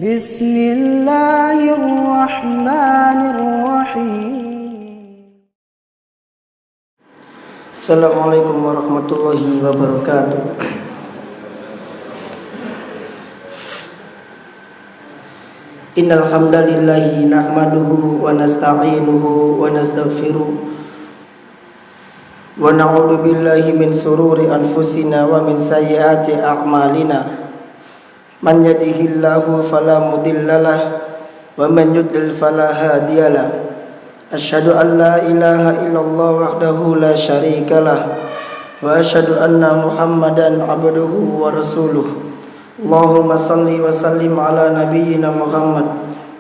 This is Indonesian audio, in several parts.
Bismillahirrahmanirrahim. Assalamualaikum warahmatullahi wabarakatuh. Innal hamdalillahi nahmaduhu wa nasta'inuhu wa nastaghfiruh wa na'udzu billahi min sururi anfusina wa min sayyiati a'malina. Man yahdihillahu fala mudhillalah wa man yudlil fala hadiyalah. Asyhadu an la ilaha illallah wahdahu la syarikalah wa asyhadu anna Muhammadan abduhu wa rasuluh. Allahumma salli wa sallim ala nabiyyina Muhammad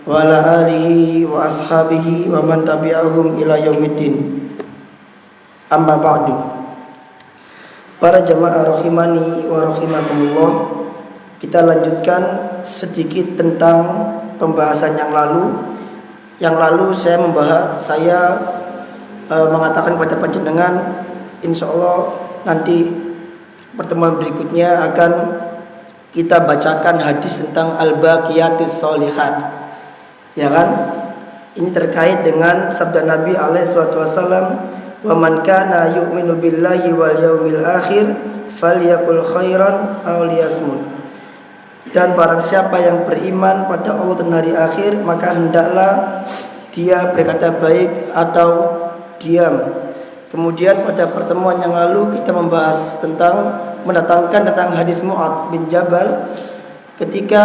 wa ala alihi wa ashabihi wa man tabi'ahum ila yaumiddin. Amma ba'du. Para jamaah rahimani wa rahimakumullah, kita lanjutkan sedikit tentang pembahasan yang lalu. Yang lalu saya mengatakan kepada panjenengan, insya Allah nanti pertemuan berikutnya akan kita bacakan hadis tentang al-baqiyatus sholihat, ya kan? Ini terkait dengan sabda Nabi alaihi wasallam, wa man kana yu'minu billahi wal yaumil akhir falyakul khairan aw liyasmut. Dan barang siapa yang beriman pada Allah dan hari akhir, maka hendaklah dia berkata baik atau diam. Kemudian pada pertemuan yang lalu kita membahas mendatangkan tentang hadis Mu'adz bin Jabal ketika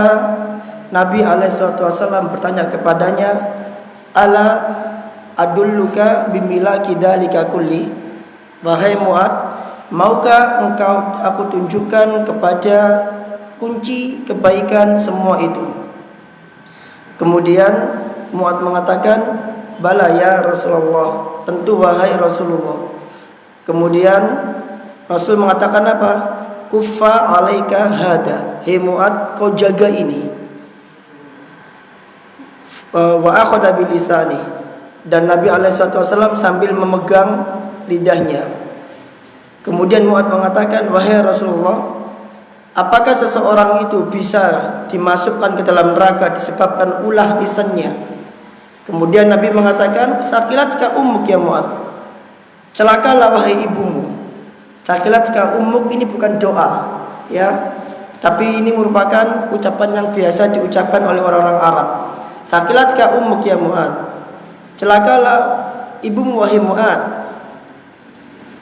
Nabi alaihissalam bertanya kepadanya, ala adulluka bimilaki dzalika kulli, wahai Mu'adz, maukah aku tunjukkan kepada kunci kebaikan semua itu? Kemudian Mu'adz mengatakan, bala ya Rasulullah, tentu wahai Rasulullah. Kemudian Rasul mengatakan apa? Kuffa alaika hada, hei Mu'adz, kau jaga ini. Wa akhadha bilisani, dan Nabi alaihissalam sambil memegang lidahnya. Kemudian Mu'adz mengatakan, wahai Rasulullah, apakah seseorang itu bisa dimasukkan ke dalam neraka disebabkan ulah lisannya? Kemudian Nabi mengatakan, sakilatka ummuk ya Mu'adz, celakalah wahai ibumu. Sakilatka ummuk ini bukan doa, ya, tapi ini merupakan ucapan yang biasa diucapkan oleh orang-orang Arab. Sakilatka ummuk ya Mu'adz, celakalah ibumu wahai Mu'adz.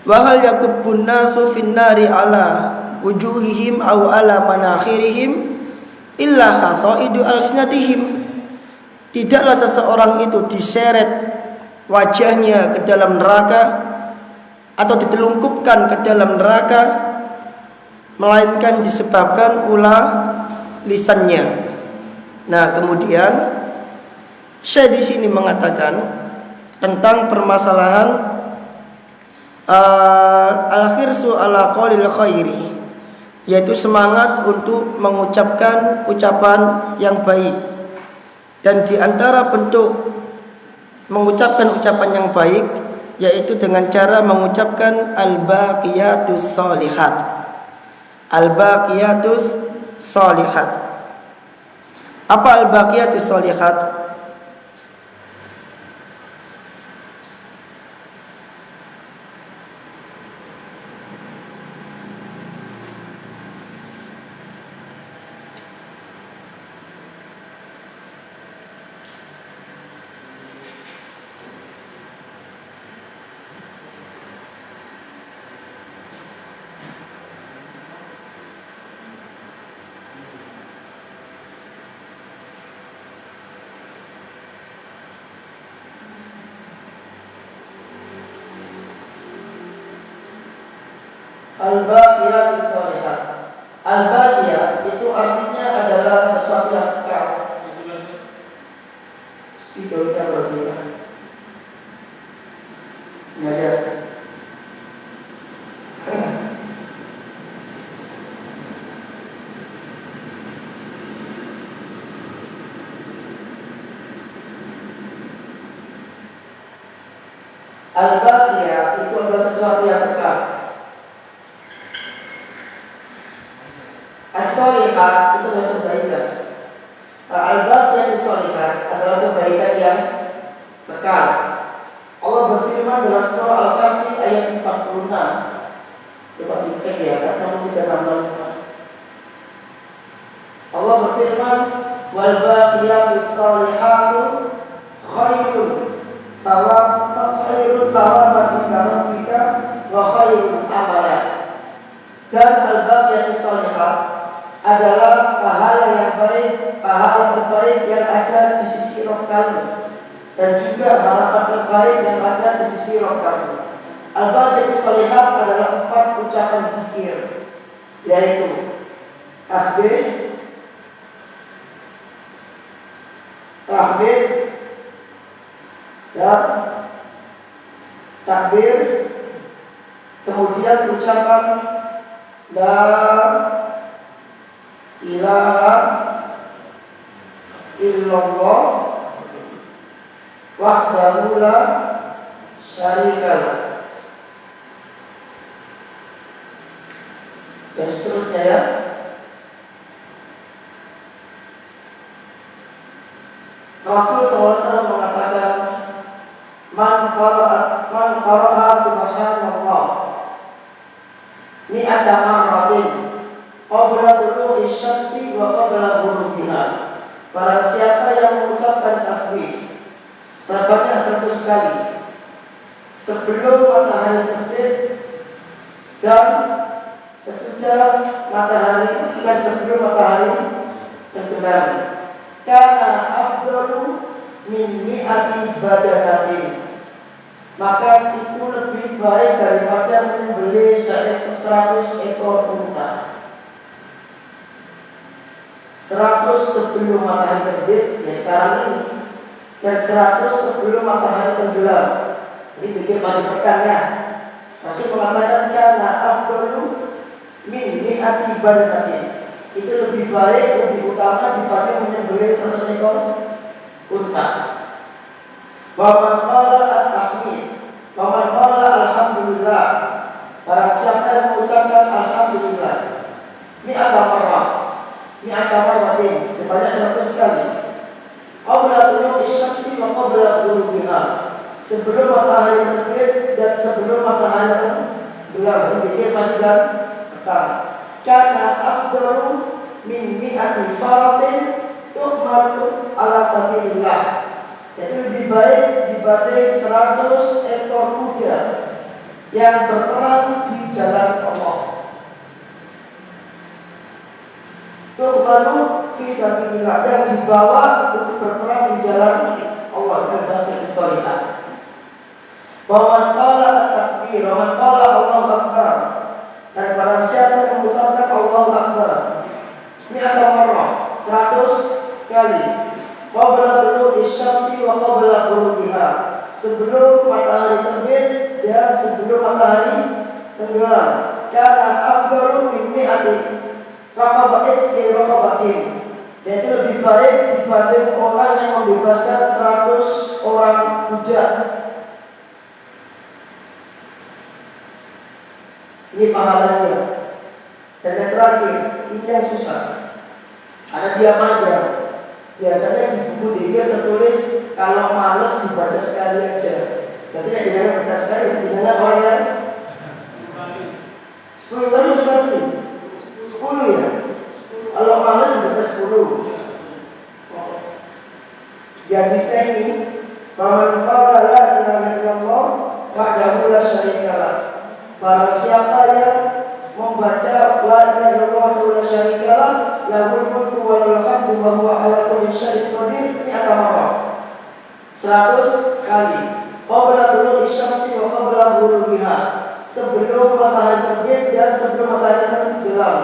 Wa hal yakubbun nasu finnari ala wujuhihim aw ala manakhirihim illa khasaidu alsinatihim. Tidaklah seseorang itu diseret wajahnya ke dalam neraka atau ditelungkupkan ke dalam neraka melainkan disebabkan ulah lisannya. Nah, kemudian saya di sini mengatakan tentang permasalahan al-khirsu ala qaulil khairi, yaitu semangat untuk mengucapkan ucapan yang baik. Dan di antara bentuk mengucapkan ucapan yang baik yaitu dengan cara mengucapkan al-baqiyatus sholihat. Al-baqiyatus sholihat. Apa al-baqiyatus sholihat? Al-baqiyatus sholihat. Al-baqiyah itu artinya adalah sesuatu yang kekal. Spidolnya berarti ya. Ini ada. Al-baqiyah itu adalah sesuatu yang kekal. wal baqiyatus shalihatu khairun thawaban inda rabbika wa khairun amala. Dan al-baqiyatus shalihat adalah pahala yang baik, pahala terbaik yang ada di sisi Rabb kamu, dan juga harapan terbaik yang ada di sisi Rabb kamu. Al-baqiyatus shalihat adalah 4 ucapan zikir, yaitu tasbih, tahmid, dan takbir, kemudian ucapan la ilaha illallah wahdahu la syarikalah, dan seterusnya ya. Rasul SAW mengatakan, man qara'a subhanallah mi'ata marratin qabla tulu'i syamsi wa qabla ghurubiha. Barang siapa yang mengucapkan tasbih sebanyak 100 kali sebelum matahari terbit dan sesudah matahari dan sebelum matahari tenggelam, karena afdalu min mi'ati badanatin, maka itu lebih baik daripada membeli 100 ekor unta. 100 sebelum matahari terbit, ya sekarang ini, dan 100 sebelum matahari tenggelam. Ini dikit pada pekan ya. Rasul mengatakan karena afdalu min mi'ati badanatin, itu lebih baik, lebih utama dibanding menyembelih 100 ekor unta. Wa man qala at-tahmid wa man qala alhamdulillah, barang siapa yang mengucapkan alhamdulillah mi'ata marratin sebanyak 100 kali qabla tulu'i syamsi wa qabla ghurubiha, sebelum matahari terbit dan sebelum matahari tenggelam, dikir pagi dan petang, karena afdalu min mi'ati farasin tuhmatu ala sabilillah, jadi lebih baik dibanding 100 ekor kuda yang berperang di jalan Allah. Tuhmatu fi sabilillah, yang dibawa untuk berperang di jalan Allah, dan bahagia sholihat. Wa man qala at-takbir wa man qala Allahu akbar, dan barang siapa yang mengucapkan Allahu akbar mi'ata marrah 100 kali qabla tulu'i syamsi wa qabla ghurubiha, sebelum matahari terbit dan sebelum matahari tenggelam, karena afdalu min mi'ati raqabatin, yaitu lebih baik dibanding orang yang membebaskan 100 orang budak. Ini pahalanya. Dan yang terakhir, ini yang susah. Ada diam aja. Biasanya di buku dia tertulis kalau males dibaca sekali aja. Berarti yang jangan baca sekali, jangan orang yang 10 kali sekali. 10 ya. Kalau males baca 10. Di hadisnya ini, man qala la ilaha illallah wahdahu la syarikalah, barang siapa yang membaca la ilaha illallah wahdahu la syarikalah lahul mulku wa lahul hamdu wa huwa ala kulli syai'in qadir mi'ata marrah 100 kali qabla tulu'i syamsi wa qabla ghurubiha, sebelum matahari terbit dan sebelum matahari tenggelam,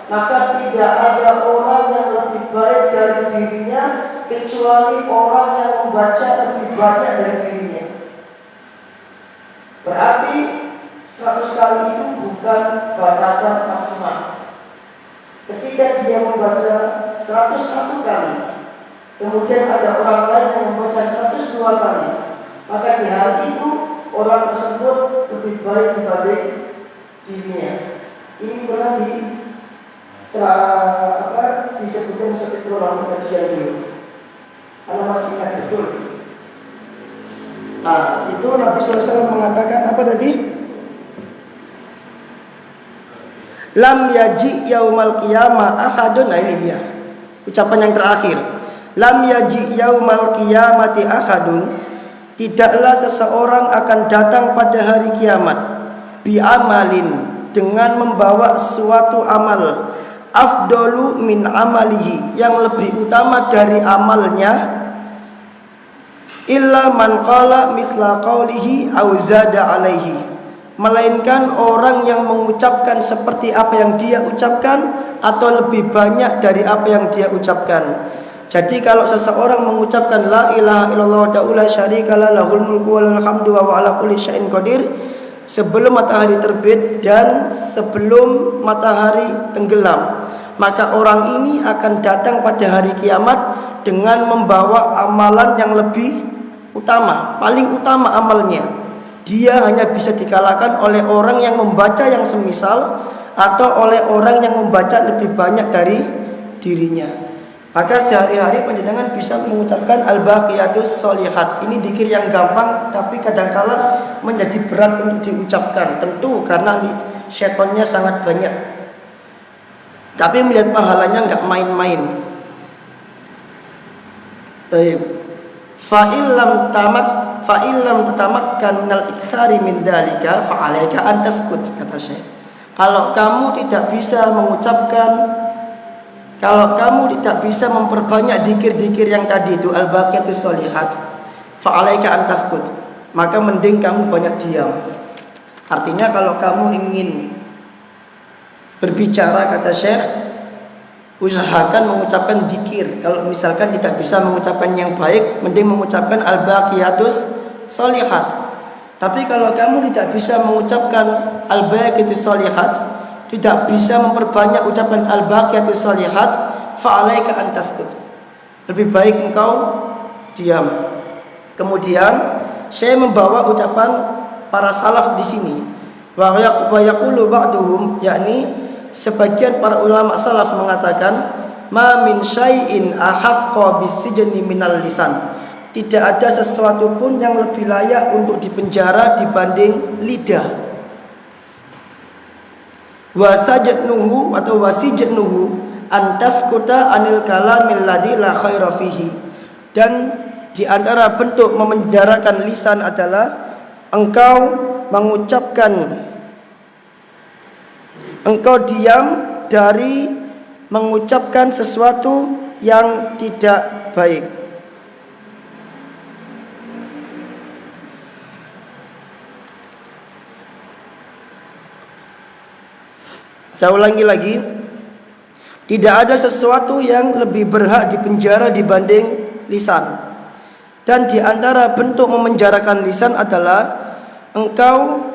maka tidak ada orang yang lebih baik dari dirinya kecuali orang yang membaca lebih banyak dari dirinya. Berarti 100 kali itu bukan batasan maksimal. Ketika dia membaca 101 kali, kemudian ada orang lain yang membaca 102 kali, maka di hari itu orang tersebut lebih baik dibanding dirinya. Ini pernah disebutkan seperti orang kajian dulu. Anda masih ingat betul? Nah, itu Nabi SAW mengatakan apa tadi? Lam yaji yaumal qiyamah ahadun. Nah ini dia ucapan yang terakhir. lam yaji yaumal qiyamati ahadun, tidaklah seseorang akan datang pada hari kiamat bi amalin, dengan membawa suatu amal, afdalu min amalihi, yang lebih utama dari amalnya, illa man qala mithla qawlihi aw zada alaihi, melainkan orang yang mengucapkan seperti apa yang dia ucapkan atau lebih banyak dari apa yang dia ucapkan. Jadi kalau seseorang mengucapkan la ilaha illallah wa la syarikalah lahul mulku wa lahul hamdu wa ala kulli syai'in qadir sebelum matahari terbit dan sebelum matahari tenggelam, maka orang ini akan datang pada hari kiamat dengan membawa amalan yang lebih utama, paling utama amalnya. Dia hanya bisa dikalahkan oleh orang yang membaca yang semisal atau oleh orang yang membaca lebih banyak dari dirinya. Maka sehari-hari panjenengan bisa mengucapkan al-baqiyatus sholihat. Ini dzikir yang gampang tapi kadangkala menjadi berat untuk diucapkan. Tentu karena syaitannya sangat banyak. Tapi melihat pahalanya enggak main-main. Fa'illam tatamakkan minal iktsari min dalika fa'alaika an taskut, kata Syekh. Kalau kamu tidak bisa mengucapkan, kalau kamu tidak bisa memperbanyak dzikir-dzikir yang tadi itu al-baqiyatus sholihat, fa'alaika an taskut, maka mending kamu banyak diam. Artinya kalau kamu ingin berbicara, kata Syekh, usahakan mengucapkan dzikir. Kalau misalkan tidak bisa mengucapkan yang baik, mending mengucapkan al-baqiyatus sholihat. Tapi kalau kamu tidak bisa mengucapkan al-baqiyatus sholihat, tidak bisa memperbanyak ucapan al-baqiyatus sholihat, fa'alaika an taskut, lebih baik engkau diam. Kemudian saya membawa ucapan para salaf di sini. Wa yaqulu ba'duhum, yakni sebagian para ulama salaf mengatakan, ma min syai'in ahaqqa bisijni minal lisan, tidak ada sesuatu pun yang lebih layak untuk dipenjara dibanding lidah. Wasajnuhu atau wasijnuhu antaskuta anil kalamil ladzi la khaira fihi, dan di antara bentuk memenjarakan lisan adalah engkau diam dari mengucapkan sesuatu yang tidak baik. Saya ulangi lagi, tidak ada sesuatu yang lebih berhak dipenjara dibanding lisan. Dan di antara bentuk memenjarakan lisan adalah engkau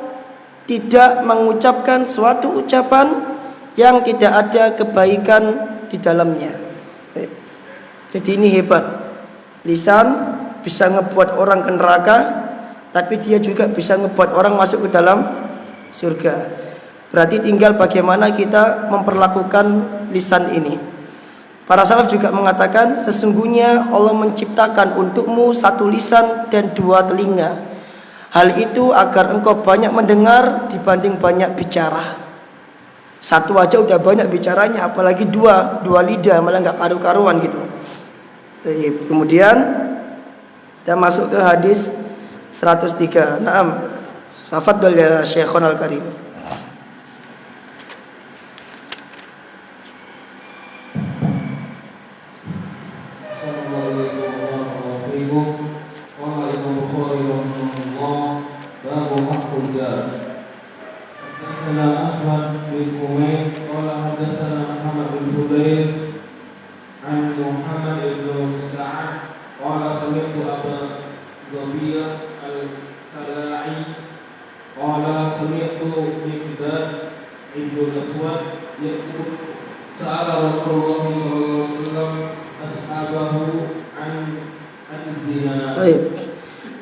tidak mengucapkan suatu ucapan yang tidak ada kebaikan di dalamnya. Jadi ini hebat. Lisan bisa ngebuat orang ke neraka, tapi dia juga bisa ngebuat orang masuk ke dalam surga. Berarti tinggal bagaimana kita memperlakukan lisan ini. Para salaf juga mengatakan, sesungguhnya Allah menciptakan untukmu satu lisan dan dua telinga. Hal itu agar engkau banyak mendengar dibanding banyak bicara. Satu aja udah banyak bicaranya, apalagi dua lidah, malah nggak karu-karuan gitu. Kemudian kita masuk ke hadis 103. Naam, tafadhol ya Syekhon Al-Karim.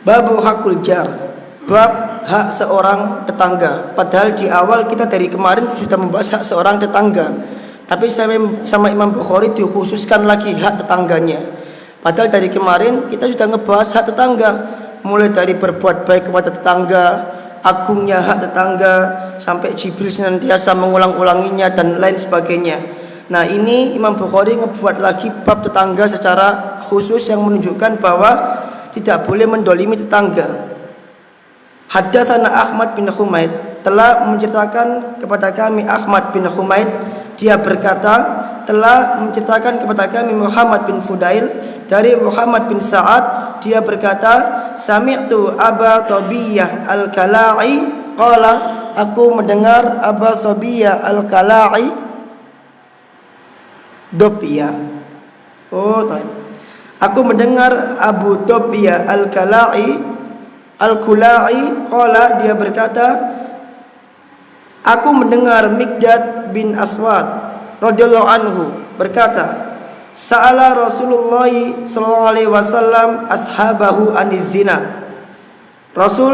Babu hakul jar, bab hak seorang tetangga. Padahal di awal kita dari kemarin sudah membahas hak seorang tetangga, tapi sama Imam Bukhari dikhususkan lagi hak tetangganya. Padahal dari kemarin kita sudah ngebahas hak tetangga, mulai dari berbuat baik kepada tetangga, agungnya hak tetangga, sampai Jibril senantiasa mengulang-ulanginya dan lain sebagainya. Nah, ini Imam Bukhari ngebuat lagi bab tetangga secara khusus yang menunjukkan bahwa tidak boleh mendolimi tetangga. Haddatsana Ahmad bin Humaid, telah menceritakan kepada kami Ahmad bin Humaid, dia berkata telah menceritakan kepada kami Muhammad bin Fudail dari Muhammad bin Sa'ad, dia berkata sami'tu Aba Tabiyah al-Kala'i qala, aku mendengar Aba Tabiyah al-Kala'i Dobiyah. Aku mendengar Abu Tabiyah al-Kala'i qala, dia berkata aku mendengar Miqdad bin Aswad radhiyallahu anhu berkata, sa'ala Rasulullah sallallahu alaihi wasallam ashabahu aniz zina. Rasul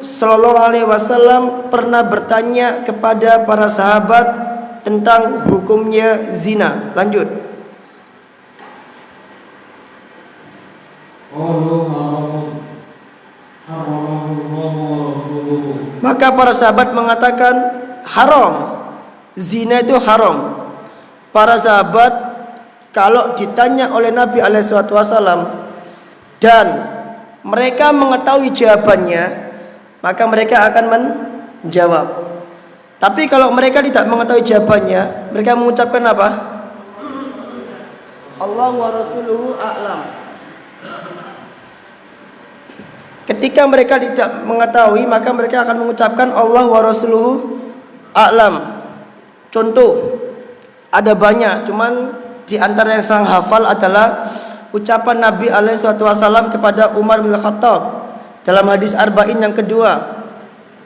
sallallahu alaihi wasallam pernah bertanya kepada para sahabat tentang hukumnya zina. Lanjut. Maka para sahabat mengatakan haram. Zina itu haram. Para sahabat kalau ditanya oleh Nabi SAW dan mereka mengetahui jawabannya, maka mereka akan menjawab. Tapi kalau mereka tidak mengetahui jawabannya, mereka mengucapkan apa? Allah wa rasuluhu a'lam. Ketika mereka tidak mengetahui, maka mereka akan mengucapkan Allah wa rasuluhu a'lam. Contoh, ada banyak, cuman di antara yang saya hafal adalah ucapan Nabi SAW kepada Umar bin Khattab dalam hadis Arba'in yang kedua.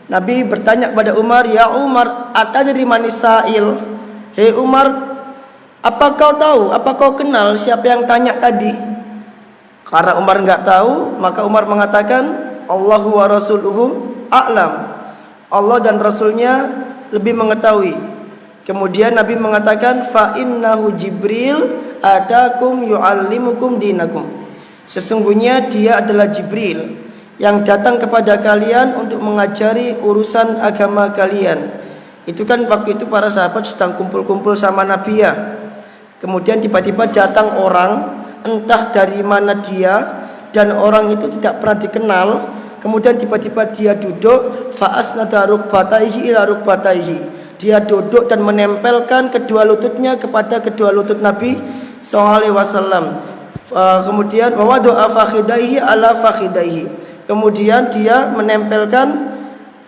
Nabi bertanya kepada Umar, ya Umar, atadri manis sa'il? Hei Umar, apa kau tahu, apa kau kenal siapa yang tanya tadi? Karena Umar enggak tahu, maka Umar mengatakan Allahu wa rasuluhu a'lam. Allah dan Rasulnya lebih mengetahui. Kemudian Nabi mengatakan fa innahu Jibril atakum yu'allimukum dinakum. Sesungguhnya dia adalah Jibril yang datang kepada kalian untuk mengajari urusan agama kalian. Itu kan waktu itu para sahabat sedang kumpul-kumpul sama Nabi ya. Kemudian tiba-tiba datang orang, entah dari mana dia, dan orang itu tidak pernah dikenal. Kemudian tiba-tiba dia duduk, fa asnada rukbataihi ila rukbataihi. Dia duduk dan menempelkan kedua lututnya kepada kedua lutut Nabi SAW. Kemudian wawadu'a fakhidaihi ala fakhidaihi. Kemudian dia menempelkan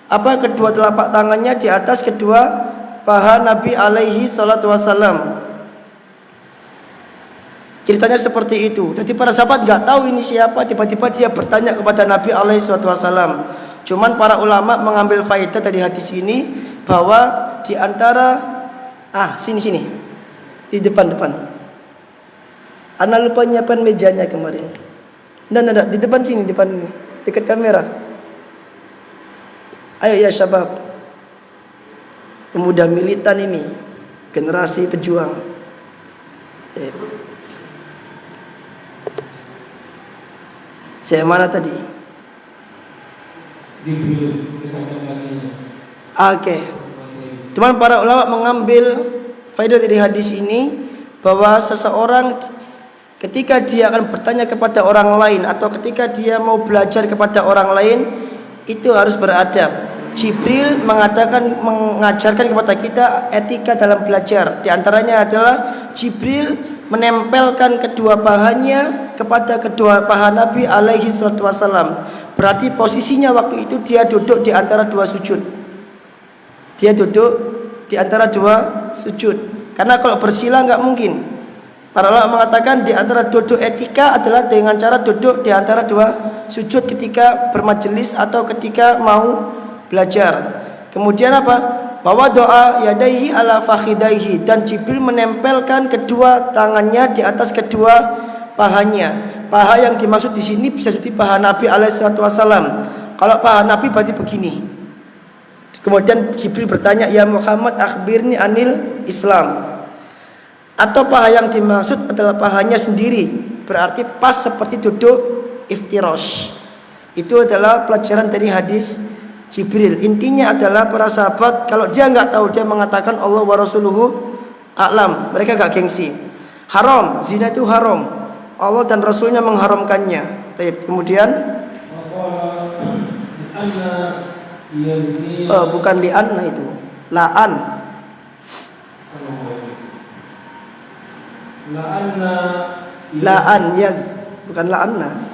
kedua telapak tangannya di atas kedua paha Nabi alaihi salatu wasallam. Ceritanya seperti itu. Jadi para sahabat nggak tahu ini siapa, tiba-tiba dia bertanya kepada Nabi alaihi salatu wasallam. Cuman para ulama mengambil faedah dari hadis ini bahwa di antara sini di depan. Ana lupa nyiapkan mejanya kemarin. Nah, di depan sini, depan ini, dekat kamera. Ayo ya syabab, pemuda militan ini, generasi pejuang. Saya mana tadi? Oke. Cuman para ulama mengambil faedah dari hadis ini bahwa seseorang ketika dia akan bertanya kepada orang lain atau ketika dia mau belajar kepada orang lain itu harus beradab. Jibril mengajarkan kepada kita etika dalam belajar. Di antaranya adalah Jibril menempelkan kedua pahanya kepada kedua paha Nabi alaihi salatu wasallam. Berarti posisinya waktu itu dia duduk di antara dua sujud. Dia duduk di antara dua sujud. Karena kalau bersila nggak mungkin. Para ulama mengatakan di antara duduk etika adalah dengan cara duduk di antara dua sujud ketika bermajelis atau ketika mau belajar. Kemudian apa? Bahwa doa yadaihi ala fakhidaihi, dan Jibril menempelkan kedua tangannya di atas kedua pahanya. Paha yang dimaksud di sini bisa jadi paha Nabi alaihissalatu wassalam. Kalau paha Nabi berarti begini. Kemudian Jibril bertanya, ya Muhammad akhbirni anil Islam. Atau paha yang dimaksud adalah pahanya sendiri, berarti pas seperti duduk iftirash. Itu adalah pelajaran dari hadis Jibril. Intinya adalah para sahabat kalau dia nggak tahu, dia mengatakan Allah wa rasuluhu a'lam. Mereka nggak gengsi. Haram, zina itu haram. Allah dan Rasulnya mengharamkannya. Baik, kemudian bukan li'anna itu, la'an. La'an yaz, bukan la'anna.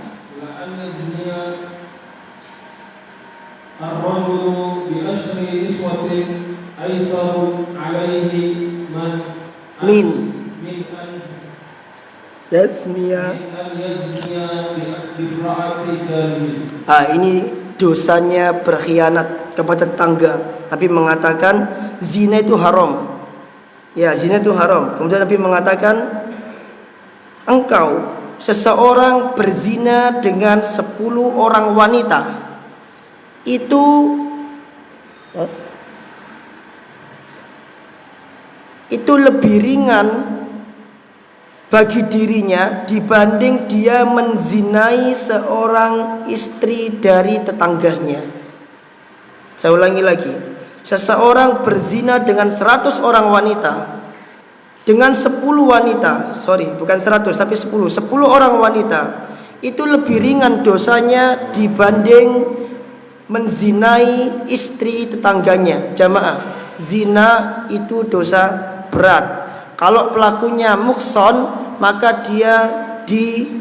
Ar-rajulu bi ashri niswatin aisaru alaihi min an yazniya. bi Ini dosanya berkhianat kepada tetangga. Nabi mengatakan zina itu haram. Ya, zina itu haram. Kemudian Nabi mengatakan engkau seseorang berzina dengan 10 orang wanita itu lebih ringan bagi dirinya dibanding dia menzinai seorang istri dari tetangganya. Saya ulangi lagi, seseorang berzina dengan 100 orang wanita, dengan 10 wanita, bukan 100 tapi 10 orang wanita, itu lebih ringan dosanya dibanding menzinai istri tetangganya. Jamaah, zina itu dosa berat. Kalau pelakunya muhson, maka dia dicambuk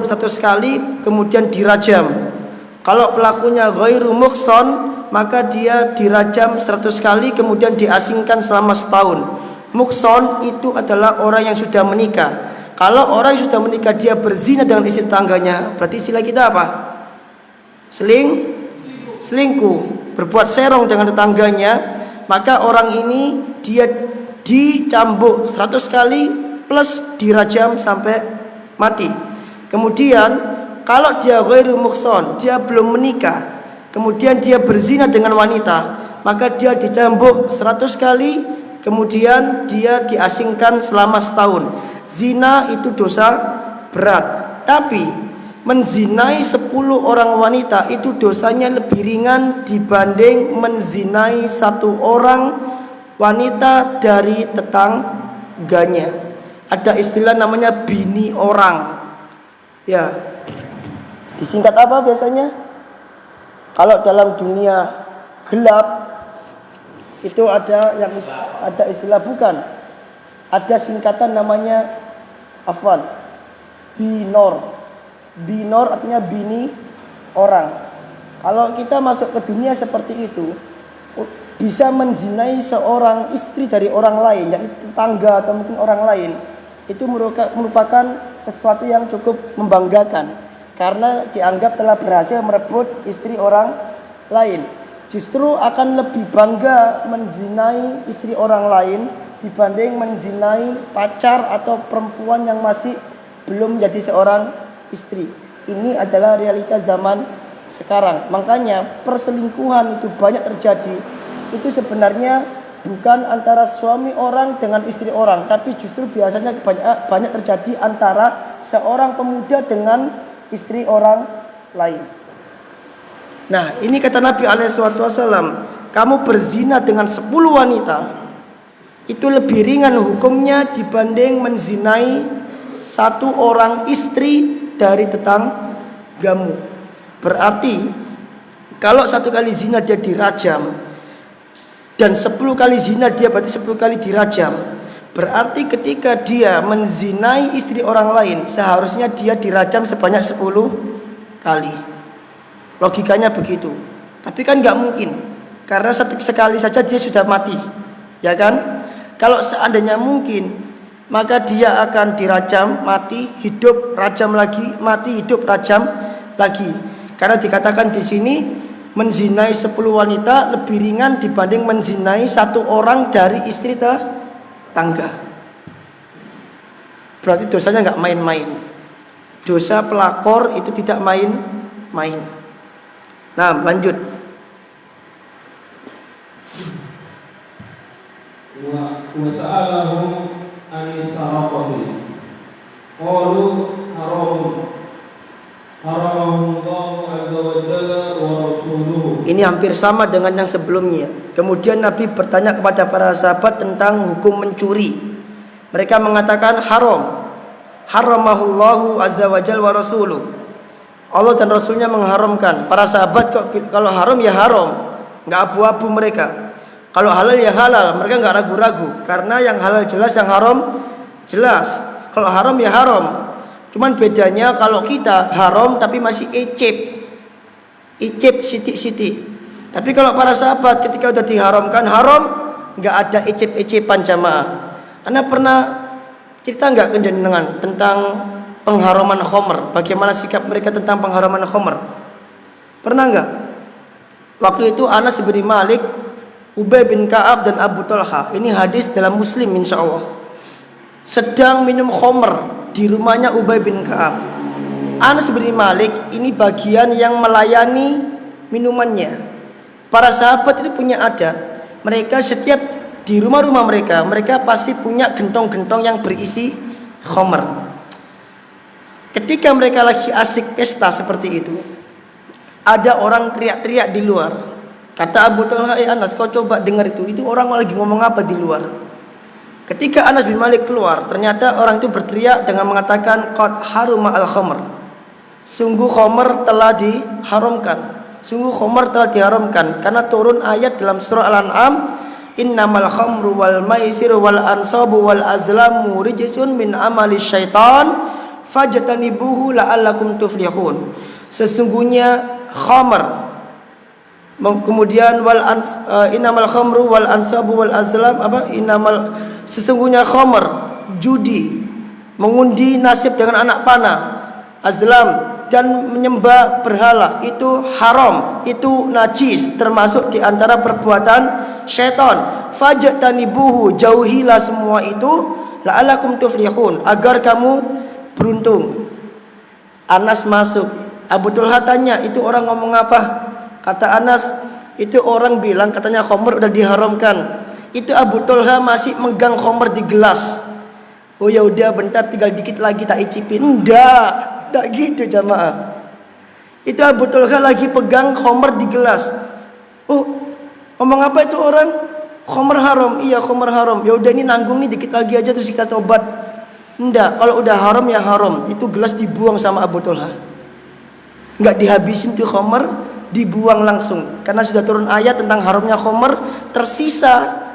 100 kali kemudian dirajam. Kalau pelakunya ghairu muhson, maka dia dirajam 100 kali kemudian diasingkan selama setahun. Muhson itu adalah orang yang sudah menikah. Kalau orang yang sudah menikah dia berzina dengan istri tetangganya, berarti istilah kita apa? Selingkuh, berbuat serong dengan tetangganya. Maka orang ini dia dicambuk 100 kali plus dirajam sampai mati. Kemudian kalau dia ghairu muhson, dia belum menikah, kemudian dia berzina dengan wanita, maka dia dicambuk 100 kali, kemudian dia diasingkan selama setahun. Zina itu dosa berat. Tapi menzinai 10 orang wanita itu dosanya lebih ringan dibanding menzinai 1 orang wanita dari tetangganya. Ada istilah namanya bini orang. Ya, disingkat apa biasanya? Kalau dalam dunia gelap itu ada istilah, bukan, ada singkatan namanya binor. Binor artinya bini orang. Kalau kita masuk ke dunia seperti itu, bisa menzinai seorang istri dari orang lain, yakni tetangga atau mungkin orang lain, itu merupakan sesuatu yang cukup membanggakan, karena dianggap telah berhasil merebut istri orang lain. Justru akan lebih bangga menzinai istri orang lain dibanding menzinai pacar atau perempuan yang masih belum menjadi seorang istri. Ini adalah realita zaman sekarang. Makanya perselingkuhan itu banyak terjadi. Itu sebenarnya bukan antara suami orang dengan istri orang, tapi justru biasanya banyak terjadi antara seorang pemuda dengan istri orang lain. Nah, ini kata Nabi SAW, kamu berzina dengan 10 wanita itu lebih ringan hukumnya dibanding menzinai 1 orang istri dari tetanggamu. Berarti kalau 1 kali zina dia dirajam, dan 10 kali zina dia berarti 10 kali dirajam. Berarti ketika dia menzinai istri orang lain, seharusnya dia dirajam sebanyak 10 kali. Logikanya begitu. Tapi kan nggak mungkin, karena sekali saja dia sudah mati, ya kan? Kalau seandainya mungkin, maka dia akan dirajam, mati, hidup, rajam lagi, mati, hidup, rajam lagi. Karena dikatakan di sini menzinai 10 wanita lebih ringan dibanding menzinai 1 orang dari istri tetangga. Berarti dosanya nggak main-main. Dosa pelakor itu tidak main-main. Nah, lanjut. Wa sa'alahum anisaraqati qalu haramahullahu azza wa jalla wa rasuluhu. Ini hampir sama dengan yang sebelumnya. Kemudian Nabi bertanya kepada para sahabat tentang hukum mencuri. Mereka mengatakan haram. Haramahullahu azza wa jalla wa rasuluh. Allah dan Rasulnya mengharamkan. Para sahabat kok kalau haram ya haram, nggak abu-abu mereka. Kalau halal ya halal, mereka nggak ragu-ragu. Karena yang halal jelas, yang haram jelas. Kalau haram ya haram. Cuman bedanya kalau kita haram tapi masih icip sitik-sitik. Tapi kalau para sahabat ketika udah diharamkan haram, nggak ada icip-icipan jamaah. Anda pernah cerita nggak kenjenengan tentang pengharaman khamr? Bagaimana sikap mereka tentang pengharaman khamr? Pernah nggak? Waktu itu Anas bin Malik, Ubay bin Ka'ab dan Abu Talha. Ini hadis dalam Muslim insya Allah. Sedang minum khamr di rumahnya Ubay bin Ka'ab. Anas bin Malik ini bagian yang melayani minumannya. Para sahabat itu punya adat. Mereka setiap di rumah-rumah mereka pasti punya gentong-gentong yang berisi khamr. Ketika mereka lagi asik pesta seperti itu, ada orang teriak-teriak di luar. Kata Abu Talha, Anas, kau coba dengar itu orang lagi ngomong apa di luar. Ketika Anas bin Malik keluar, ternyata orang itu berteriak dengan mengatakan qad haruma al-khamr. Sungguh khamr telah diharamkan. Sungguh khamr telah diharamkan karena turun ayat dalam surah Al-An'am, innamal khamru wal maisiru wal ansabu wal azlamu rijsun min amali syaitan fajtanibuhu la'allakum tuflihun. Sesungguhnya khamr, kemudian innamal khamru wal ansabu wal azlam sesungguhnya khamr, judi, mengundi nasib dengan anak panah, azlam, dan menyembah berhala itu haram, itu najis, termasuk di antara perbuatan syaitan. Fajtanibuhu, jauhilah semua itu, la'allakum tuflihun, agar kamu beruntung. Anas masuk. Abu Talha tanya, itu orang ngomong apa? Kata Anas, itu orang bilang katanya khamr udah diharamkan. Itu Abu Talha masih megang khamr di gelas. Oh ya udah, bentar tinggal dikit lagi tak icipin. Enggak gitu jamaah. Itu Abu Talha lagi pegang khamr di gelas. Oh, ngomong apa itu orang? Khamr haram. Iya, khamr haram. Ya udah, ini nanggung nih, dikit lagi aja terus kita tobat. Enggak, kalau udah haram ya haram. Itu gelas dibuang sama Abu Talha. Enggak dihabisin tuh khamr, dibuang langsung. Karena sudah turun ayat tentang haramnya khamr, tersisa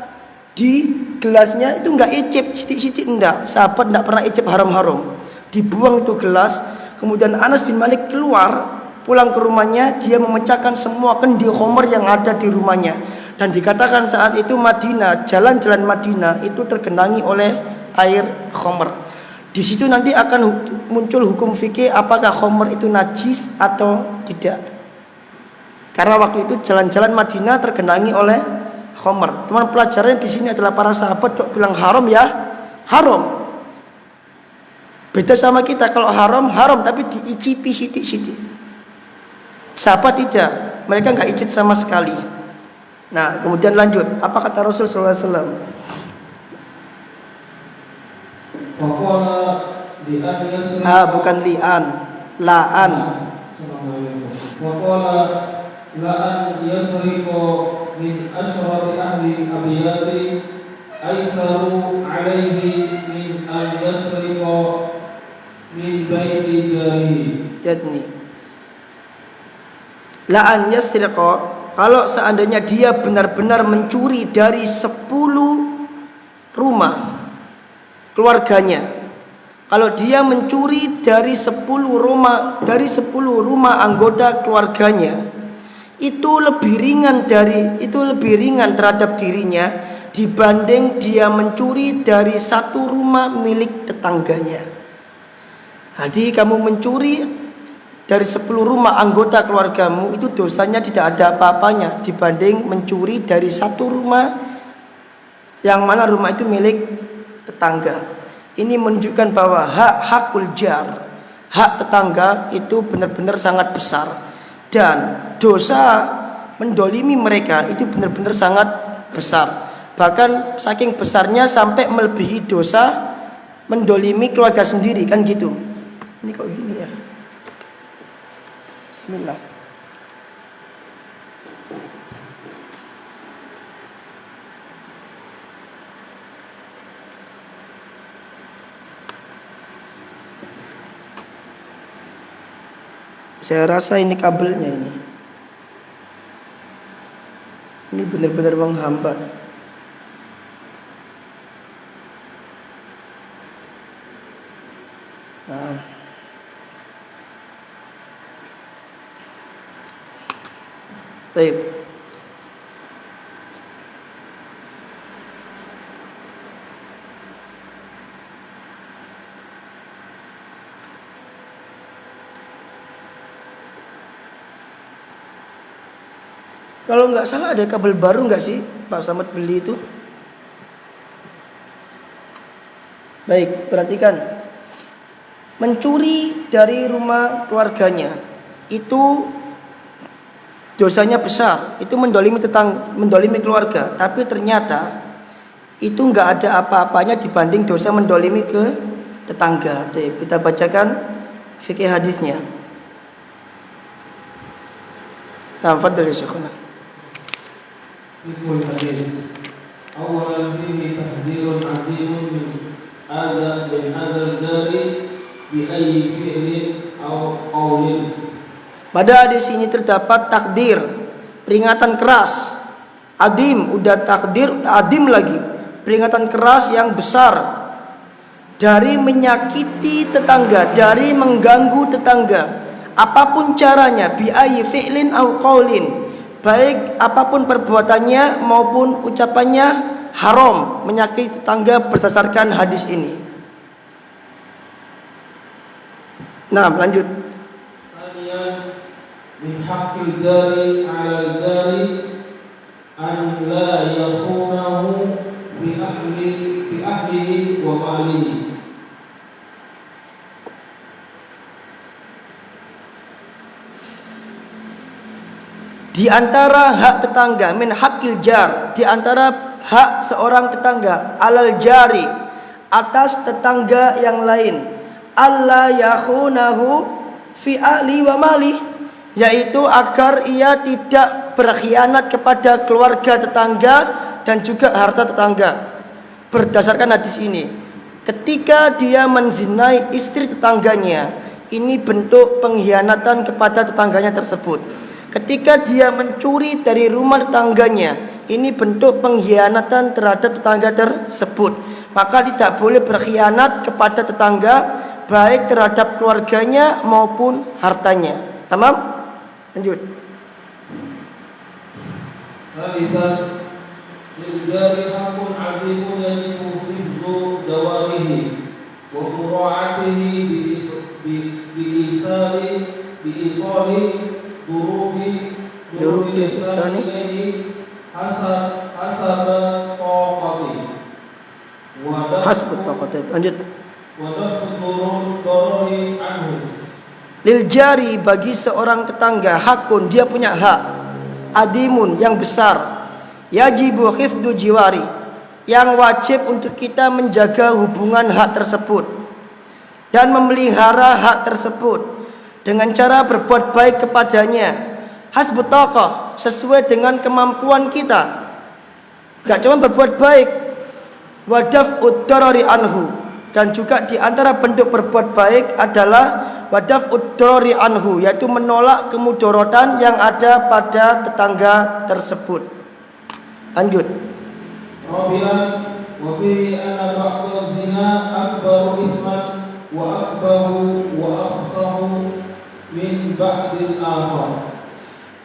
di gelasnya itu enggak icip sitik-sitik, enggak. Sahabat enggak pernah icip haram-haram. Dibuang itu gelas. Kemudian Anas bin Malik keluar, pulang ke rumahnya, dia memecahkan semua kendi khamr yang ada di rumahnya. Dan dikatakan saat itu Madinah, jalan-jalan Madinah itu tergenangi oleh air khamr. Di situ nanti akan muncul hukum fikih apakah khamr itu najis atau tidak. Karena waktu itu jalan-jalan Madinah tergenangi oleh khamr. Teman pelajarannya di sini adalah para sahabat kok bilang haram ya haram. Beda sama kita, kalau haram haram tapi diicipi sitik-sitik. Sahabat tidak, mereka nggak icip sama sekali. Nah, kemudian lanjut, apa kata Rasul sallallahu alaihi wasallam? Bukan li'an, la'an. Waqala la'an yasriqu min ashrari ahli abiyati aisaru alaihi min al-yasriqu min baiti jari. Yadni la'an yasriqu, kalau seandainya dia benar-benar mencuri dari 10 rumah keluarganya, kalau dia mencuri dari 10 rumah anggota keluarganya, itu lebih ringan terhadap dirinya dibanding dia mencuri dari 1 rumah milik tetangganya. Jadi kamu mencuri dari 10 rumah anggota keluargamu, itu dosanya tidak ada apa-apanya dibanding mencuri dari 1 rumah yang mana rumah itu milik tetangga. Ini menunjukkan bahwa hakul jar, hak tetangga itu benar-benar sangat besar, dan dosa mendolimi mereka itu benar-benar sangat besar. Bahkan saking besarnya sampai melebihi dosa mendolimi keluarga sendiri, kan gitu. Ini kok gini ya? Bismillah. Saya rasa ini kabelnya ini. Ini benar-benar menghambat. Nah. Baik. Kalau nggak salah ada kabel baru nggak sih Pak Samad beli itu? Baik, perhatikan. Mencuri dari rumah keluarganya itu dosanya besar. Itu mendolimi mendolimi keluarga. Tapi ternyata itu nggak ada apa-apanya dibanding dosa mendolimi ke tetangga. Baik, kita bacakan fikih hadisnya. Nah, fadhil ya Syekhuna. Fikul hadis. Awalan fihi tahdzirun 'azimun min hadzal dari bi ayyi fi'lin aw qawlin. Pada hadis ini terdapat takdir, peringatan keras. Adim, udah takdir, adim lagi. Peringatan keras yang besar dari menyakiti tetangga, dari mengganggu tetangga. Apapun caranya, bi ayyi fi'lin aw qaulin. Baik apapun perbuatannya maupun ucapannya haram menyakiti tetangga berdasarkan hadis ini. Nah, lanjut. Min haqqil jari 'alal jari an la yakhunahu bi ahlihi wa malihi. Di antara hak tetangga, min haqqil jar, di antara hak seorang tetangga, alal jari, atas tetangga yang lain, alla yakhunahu fi ahli wa mali, yaitu agar ia tidak berkhianat kepada keluarga tetangga dan juga harta tetangga. Berdasarkan hadis ini, ketika dia menzinai istri tetangganya, ini bentuk pengkhianatan kepada tetangganya tersebut. Ketika dia mencuri dari rumah tetangganya, ini bentuk pengkhianatan terhadap tetangga tersebut. Maka tidak boleh berkhianat kepada tetangga, baik terhadap keluarganya maupun hartanya. Tamam? Lanjut. Hadisan lil jari haqqun 'azimun yajibu hifdzu dawarihi wa mura'atihi bi isali durubi ihsani hasab taqati Hasbut taqati. Lanjut. wa dafu darari anhu. Lil jari, bagi seorang tetangga, hakun, dia punya hak, adimun, yang besar, yajibu hifdu jiwari, yang wajib untuk kita menjaga hubungan hak tersebut dan memelihara hak tersebut dengan cara berbuat baik kepadanya, hasbut taqah, sesuai dengan kemampuan kita. Gak cuma berbuat baik, wadaf'ud darari anhu, dan juga di antara bentuk berbuat baik adalah wadaf'ud darari anhu, yaitu menolak kemudorotan yang ada pada tetangga tersebut. Lanjut. Rabi'an wa fihi anna ba'dal zina akbaru isman wa akbaru wa afsahu min ba'dil akhar.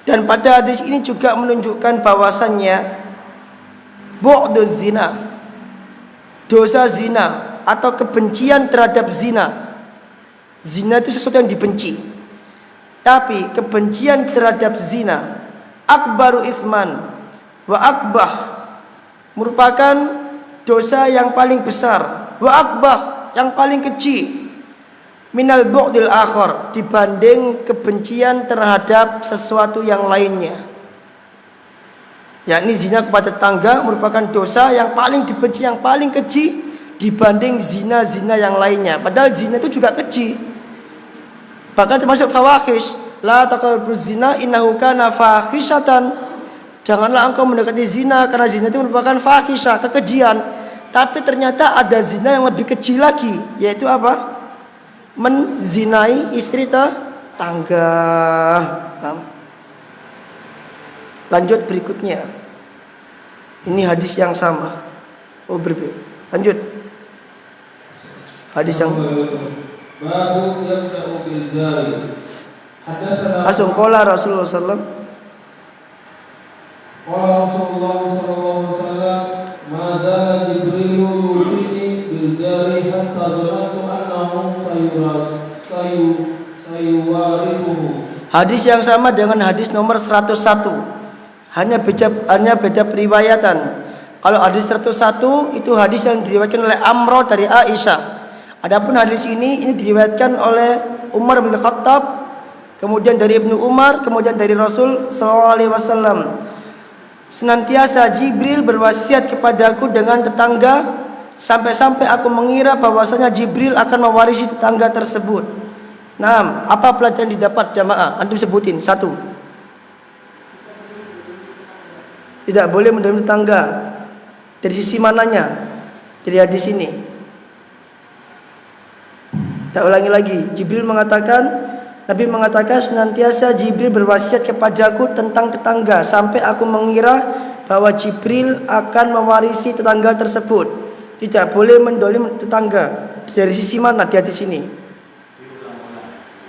Dan pada hadis ini juga menunjukkan bahwasannya bu'duz zina, dosa zina atau kebencian terhadap zina. Zina itu sesuatu yang dibenci. Tapi kebencian terhadap zina, akbaru ithman wa akbah, merupakan dosa yang paling besar, wa akbah, yang paling kecil, minal bu'dil akhar, dibanding kebencian terhadap sesuatu yang lainnya. Yakni zina kepada tetangga merupakan dosa yang paling dibenci, yang paling keji dibanding zina-zina yang lainnya. Padahal zina itu juga keji, bahkan termasuk fawahish. La taqrabuz zina innahu kana fahishatan. Janganlah engkau mendekati zina, karena zina itu merupakan fahisyah, kekejian. Tapi ternyata ada zina yang lebih kecil lagi, yaitu apa? Menzinai istri tangga. Nah, lanjut berikutnya. Ini hadis yang sama. Oh berbeda. Lanjut. Hadis yang babu yabda'u bil jari. langsung qala Rasulullah sallallahu Qala Rasulullah sallallahu alaihi wasallam, "Ma zala Jibril yusini bil jari hatta dhanantu annahu sayuwarithuhu." Hadis yang sama dengan hadis nomor 101. Hanya beda periwayatan. Kalau hadis 101 itu hadis yang diriwayatkan oleh Amro dari Aisyah. Adapun hadis ini diriwayatkan oleh Umar bin Khattab, kemudian dari Ibnu Umar, kemudian dari Rasul sallallahu alaihi wasallam. Senantiasa Jibril berwasiat kepadaku dengan tetangga sampai-sampai aku mengira bahwasanya Jibril akan mewarisi tetangga tersebut. Nah, apa pelajaran didapat jamaah? Antum sebutin satu. Tidak boleh mendolimi tetangga. Dari sisi mananya? Dari hadis ini. Tak ulangi lagi. Nabi mengatakan senantiasa Jibril berwasiat kepadaku tentang tetangga sampai aku mengira bahwa Jibril akan mewarisi tetangga tersebut. Tidak boleh mendolim tetangga. Dari sisi mana di hadis ini?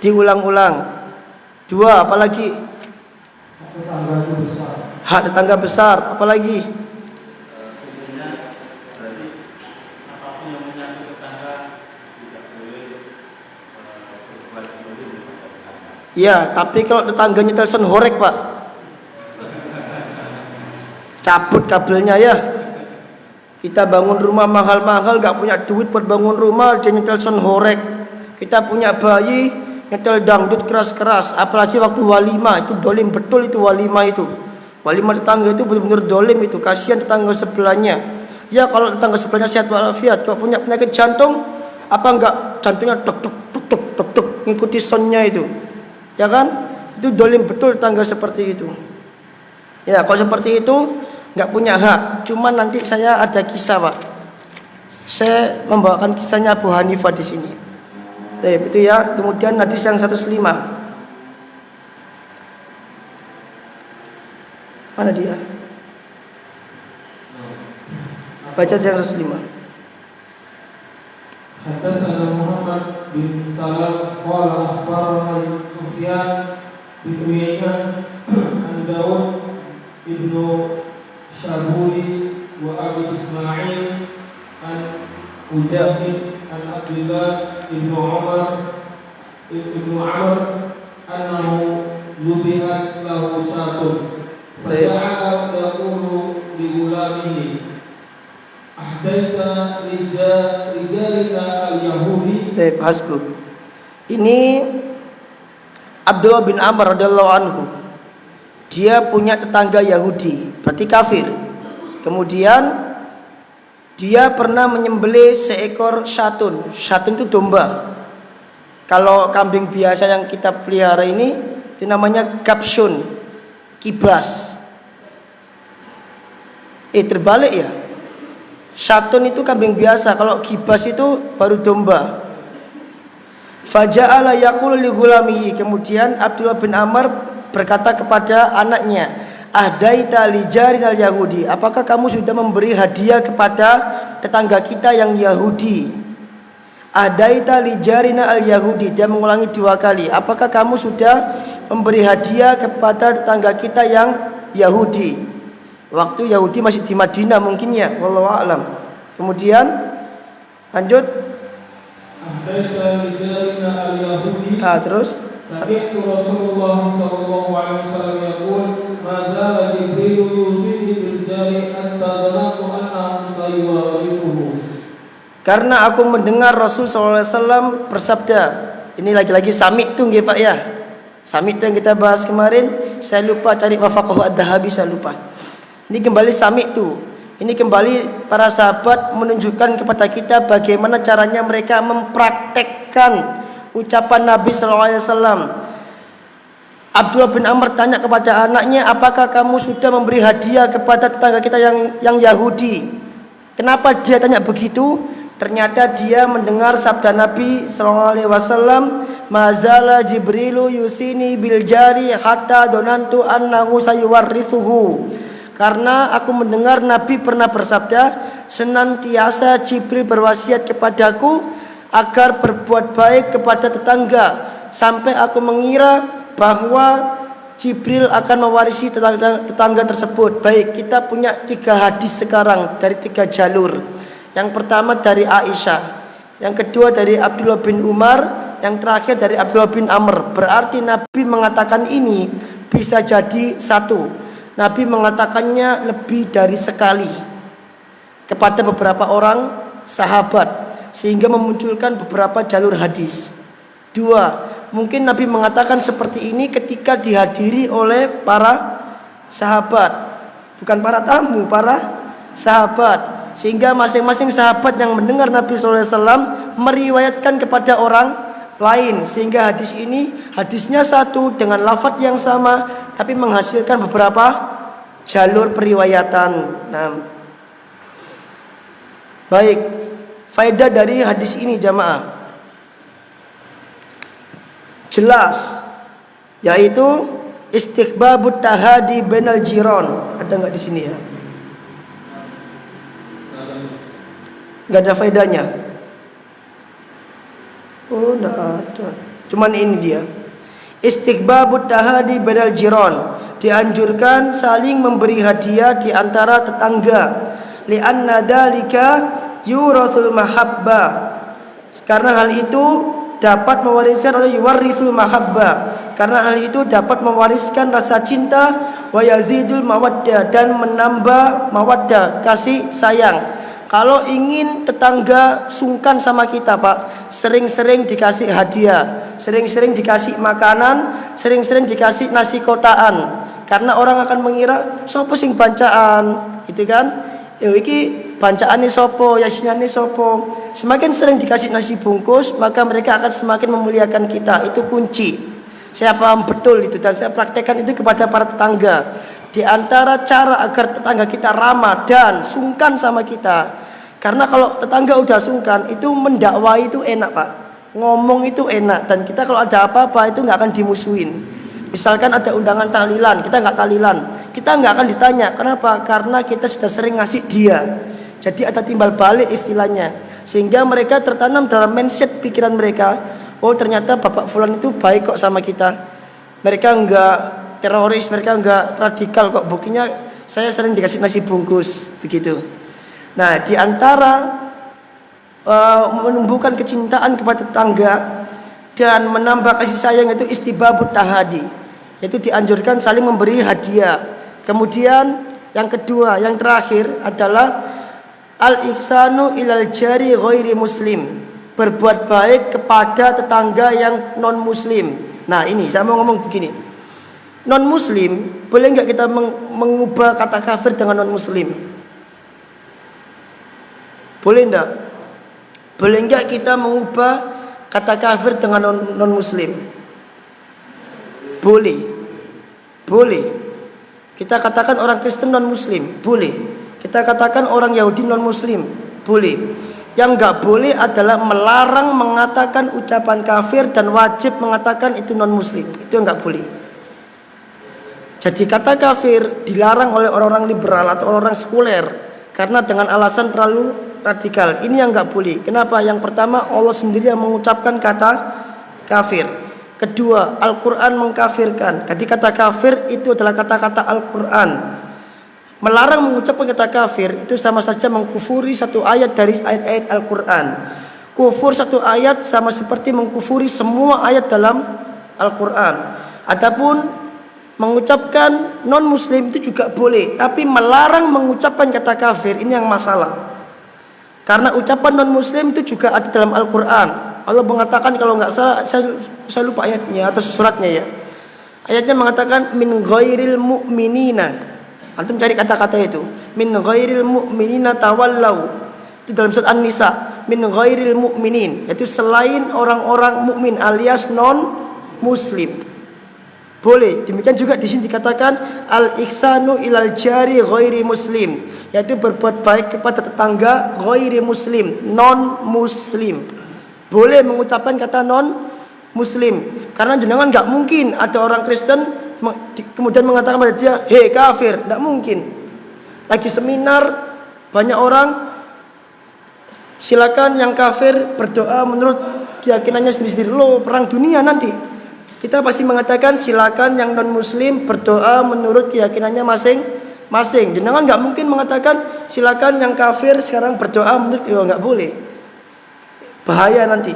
Diulang-ulang. Dua, apalagi? Hak tetangga besar. Apalagi? Ya, tapi kalau tetangganya telepon horek pak, cabut kabelnya ya. Kita bangun rumah mahal-mahal, gak punya duit buat bangun rumah, dia telepon horek. Kita punya bayi, nyetel dangdut keras-keras. Apalagi waktu walimah, itu dolim betul itu walimah itu. Walimah tetangga itu benar-benar dolim itu. Kasihan tetangga sebelahnya. Ya kalau tetangga sebelahnya sehat walafiat, kalau punya penyakit jantung, apa enggak jantungnya tuk tuk tuk tuk tuk tuk ngikuti sonnya itu. Ya kan? Itu dolim betul tangga seperti itu. Ya, kalau seperti itu nggak punya hak. Cuman nanti saya ada kisah, Pak. Saya membawakan kisahnya Abu Hanifah di sini. Itu ya. Kemudian hadis yang 105. Mana dia? Baca yang 105. Hadatsana Muhammad bin Salam qala akhbarana Sufyan bin Uyainah an Daud ibnu Syabuli wa Abi Ismail an Ujahid an Abdullah ibnu Amr annahu lubihat lahu syatun faja'ala yaqulu li gulamihi ahdaita rijalina al-yahudi. Hasbuk. Ini Abdullah bin Amr radhiyallahu anhu. Dia punya tetangga Yahudi, berarti kafir. Kemudian dia pernah menyembelih seekor syatun. Syatun itu domba. Kalau kambing biasa yang kita pelihara ini itu namanya kapsun, kibas. Terbalik ya. Syatun itu kambing biasa, kalau kibas itu baru domba. Faja'ala yaqulu li gulamihi. Kemudian Abdullah bin Amr berkata kepada anaknya, ahdaita li jarinal yahudi, apakah kamu sudah memberi hadiah kepada tetangga kita yang Yahudi? Ahdaita li jarina al yahudi, dia mengulangi 2 kali, apakah kamu sudah memberi hadiah kepada tetangga kita yang Yahudi? Waktu Yahudi masih di Madinah mungkin ya, wallahu a'lam. Kemudian lanjut. Ahdaita li jarina al yahudi. Terus Sami'tu Rasulullah sallallahu alaihi wasallam yaqul ma zala Jibril yusini bil jari hatta dhanantu annahu sayuwarithuhu. Karena aku mendengar Rasul sallallahu alaihi wasallam bersabda. Ini lagi-lagi sami' itu nggih Pak ya. Sami' itu yang kita bahas kemarin, saya lupa cari wafaqahu ad-Dahabi, saya lupa. Ini kembali sami' itu. Ini kembali para sahabat menunjukkan kepada kita bagaimana caranya mereka mempraktekkan ucapan Nabi SAW. Abdullah bin Amr tanya kepada anaknya, apakah kamu sudah memberi hadiah kepada tetangga kita yang Yahudi? Kenapa dia tanya begitu? Ternyata dia mendengar sabda Nabi SAW mazala Jibrilu yusini bil jari hatta donantu annahu sayuwarrithuhu. Karena aku mendengar Nabi pernah bersabda, senantiasa Jibril berwasiat kepadaku agar berbuat baik kepada tetangga, sampai aku mengira bahwa Jibril akan mewarisi tetangga tersebut. Baik, kita punya 3 hadis sekarang dari 3 jalur. Yang pertama dari Aisyah, yang kedua dari Abdullah bin Umar, yang terakhir dari Abdullah bin Amr. Berarti Nabi mengatakan ini bisa jadi satu, Nabi mengatakannya lebih dari sekali kepada beberapa orang sahabat, sehingga memunculkan beberapa jalur hadis. 2, mungkin Nabi mengatakan seperti ini ketika dihadiri oleh para sahabat, bukan para tamu, para sahabat, sehingga masing-masing sahabat yang mendengar Nabi SAW meriwayatkan kepada orang lain, sehingga hadis ini hadisnya satu dengan lafaz yang sama tapi menghasilkan beberapa jalur periwayatan. Nah, baik, faedah dari hadis ini jamaah jelas, yaitu istighbabut tahadi bainal jiran. Ada enggak di sini ya? Enggak ada faedahnya. Oh, enggak ada. Cuman ini dia. Istighbabut tahadi bainal jiran. Dianjurkan saling memberi hadiah di antara tetangga. Li'anna dzalika yurathul mahabba. Karena hal itu dapat mewariskan atau yuwarithul mahabba, karena hal itu dapat mewariskan rasa cinta, wa yazidul mawaddah, dan menambah mawaddah, kasih sayang. Kalau ingin tetangga sungkan sama kita, Pak, sering-sering dikasih hadiah, sering-sering dikasih makanan, sering-sering dikasih nasi kotaan, karena orang akan mengira sopo sing bancaan, gitu kan? Iki bancaane sopo, yasinane sopo. Semakin sering dikasih nasi bungkus, maka mereka akan semakin memuliakan kita. Itu kunci. Saya paham betul itu dan saya praktekkan itu kepada para tetangga. Di antara cara agar tetangga kita ramah dan sungkan sama kita, karena kalau tetangga udah sungkan, itu mendakwai itu enak, Pak. Ngomong itu enak, dan kita kalau ada apa-apa itu nggak akan dimusuhin. Misalkan ada undangan tahlilan, kita nggak tahlilan, kita nggak akan ditanya. Kenapa? Karena kita sudah sering ngasih dia. Jadi ada timbal balik istilahnya, sehingga mereka tertanam dalam mindset pikiran mereka, oh ternyata Bapak Fulan itu baik kok sama kita. Mereka nggak teroris, mereka nggak radikal kok. Buktinya saya sering dikasih nasi bungkus, begitu. Nah, di antara menumbuhkan kecintaan kepada tetangga dan menambah kasih sayang itu istibabut tahadi, yaitu dianjurkan saling memberi hadiah. Kemudian yang kedua, yang terakhir adalah al-ihsanu ilal jari ghairi muslim, berbuat baik kepada tetangga yang non muslim. Nah, ini saya mau ngomong begini, non muslim, boleh nggak kita mengubah kata kafir dengan non muslim? Boleh enggak? Boleh enggak kita mengubah kata kafir dengan non muslim? Boleh. Boleh. Kita katakan orang Kristen non muslim, boleh. Kita katakan orang Yahudi non muslim, boleh. Yang enggak boleh adalah melarang mengatakan ucapan kafir dan wajib mengatakan itu non muslim. Itu enggak boleh. Jadi kata kafir dilarang oleh orang-orang liberal atau orang-orang sekuler karena dengan alasan terlalu radikal. Ini yang enggak boleh. Kenapa? Yang pertama, Allah sendiri yang mengucapkan kata kafir. Kedua, Al-Quran mengkafirkan. Jadi kata kafir itu adalah kata-kata Al-Quran. Melarang mengucapkan kata kafir itu sama saja mengkufuri satu ayat dari ayat-ayat Al-Quran. Kufur satu ayat sama seperti mengkufuri semua ayat dalam Al-Quran. Adapun mengucapkan non muslim itu juga boleh, tapi melarang mengucapkan kata kafir ini yang masalah. Karena ucapan non muslim itu juga ada dalam Al-Quran. Allah mengatakan, kalau nggak salah, saya lupa ayatnya atau suratnya ya. Ayatnya mengatakan min ghairil mu'minina. Antum cari kata-kata itu. Min ghairil mu'minina tawallau. Itu dalam surat An-Nisa. Min ghairil mu'minin, yaitu selain orang-orang mukmin alias non muslim. Boleh. Demikian juga di sini dikatakan al-ihsanu ilal jari ghairi muslim, yaitu berbuat baik kepada tetangga ghairi muslim, non muslim. Boleh mengucapkan kata non Muslim. Karena jenengan nggak mungkin ada orang Kristen kemudian mengatakan pada dia, hei kafir, nggak mungkin. Lagi seminar banyak orang, silakan yang kafir berdoa menurut keyakinannya sendiri-sendiri. Loh, perang dunia nanti. Kita pasti mengatakan silakan yang non Muslim berdoa menurut keyakinannya masing-masing. Jenengan nggak mungkin mengatakan silakan yang kafir sekarang berdoa menurut, nggak boleh. Bahaya nanti.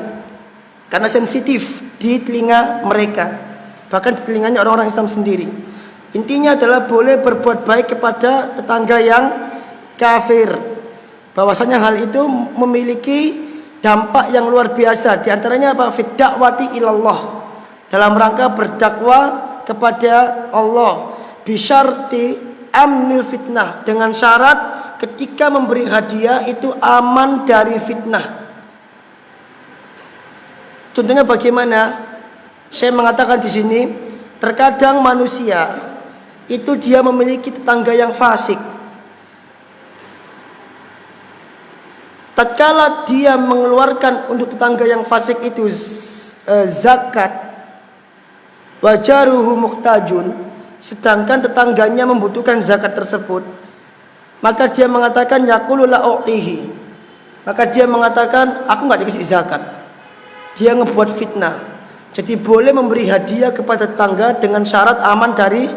Karena sensitif di telinga mereka, bahkan di telinganya orang-orang Islam sendiri. Intinya adalah boleh berbuat baik kepada tetangga yang kafir. Bahwasanya hal itu memiliki dampak yang luar biasa. Di antaranya apa? Fid da'wati ilallah, dalam rangka berdakwah kepada Allah. Bisyarti amnil fitnah, dengan syarat ketika memberi hadiah itu aman dari fitnah. Contohnya bagaimana? Saya mengatakan di sini, terkadang manusia itu dia memiliki tetangga yang fasik. Tatkala dia mengeluarkan untuk tetangga yang fasik itu zakat, wajaruhu muhtajun, sedangkan tetangganya membutuhkan zakat tersebut, maka dia mengatakan yaqulu la u'tihi, maka dia mengatakan aku nggak dikasih zakat. Dia ngebuat fitnah. Jadi boleh memberi hadiah kepada tetangga dengan syarat aman dari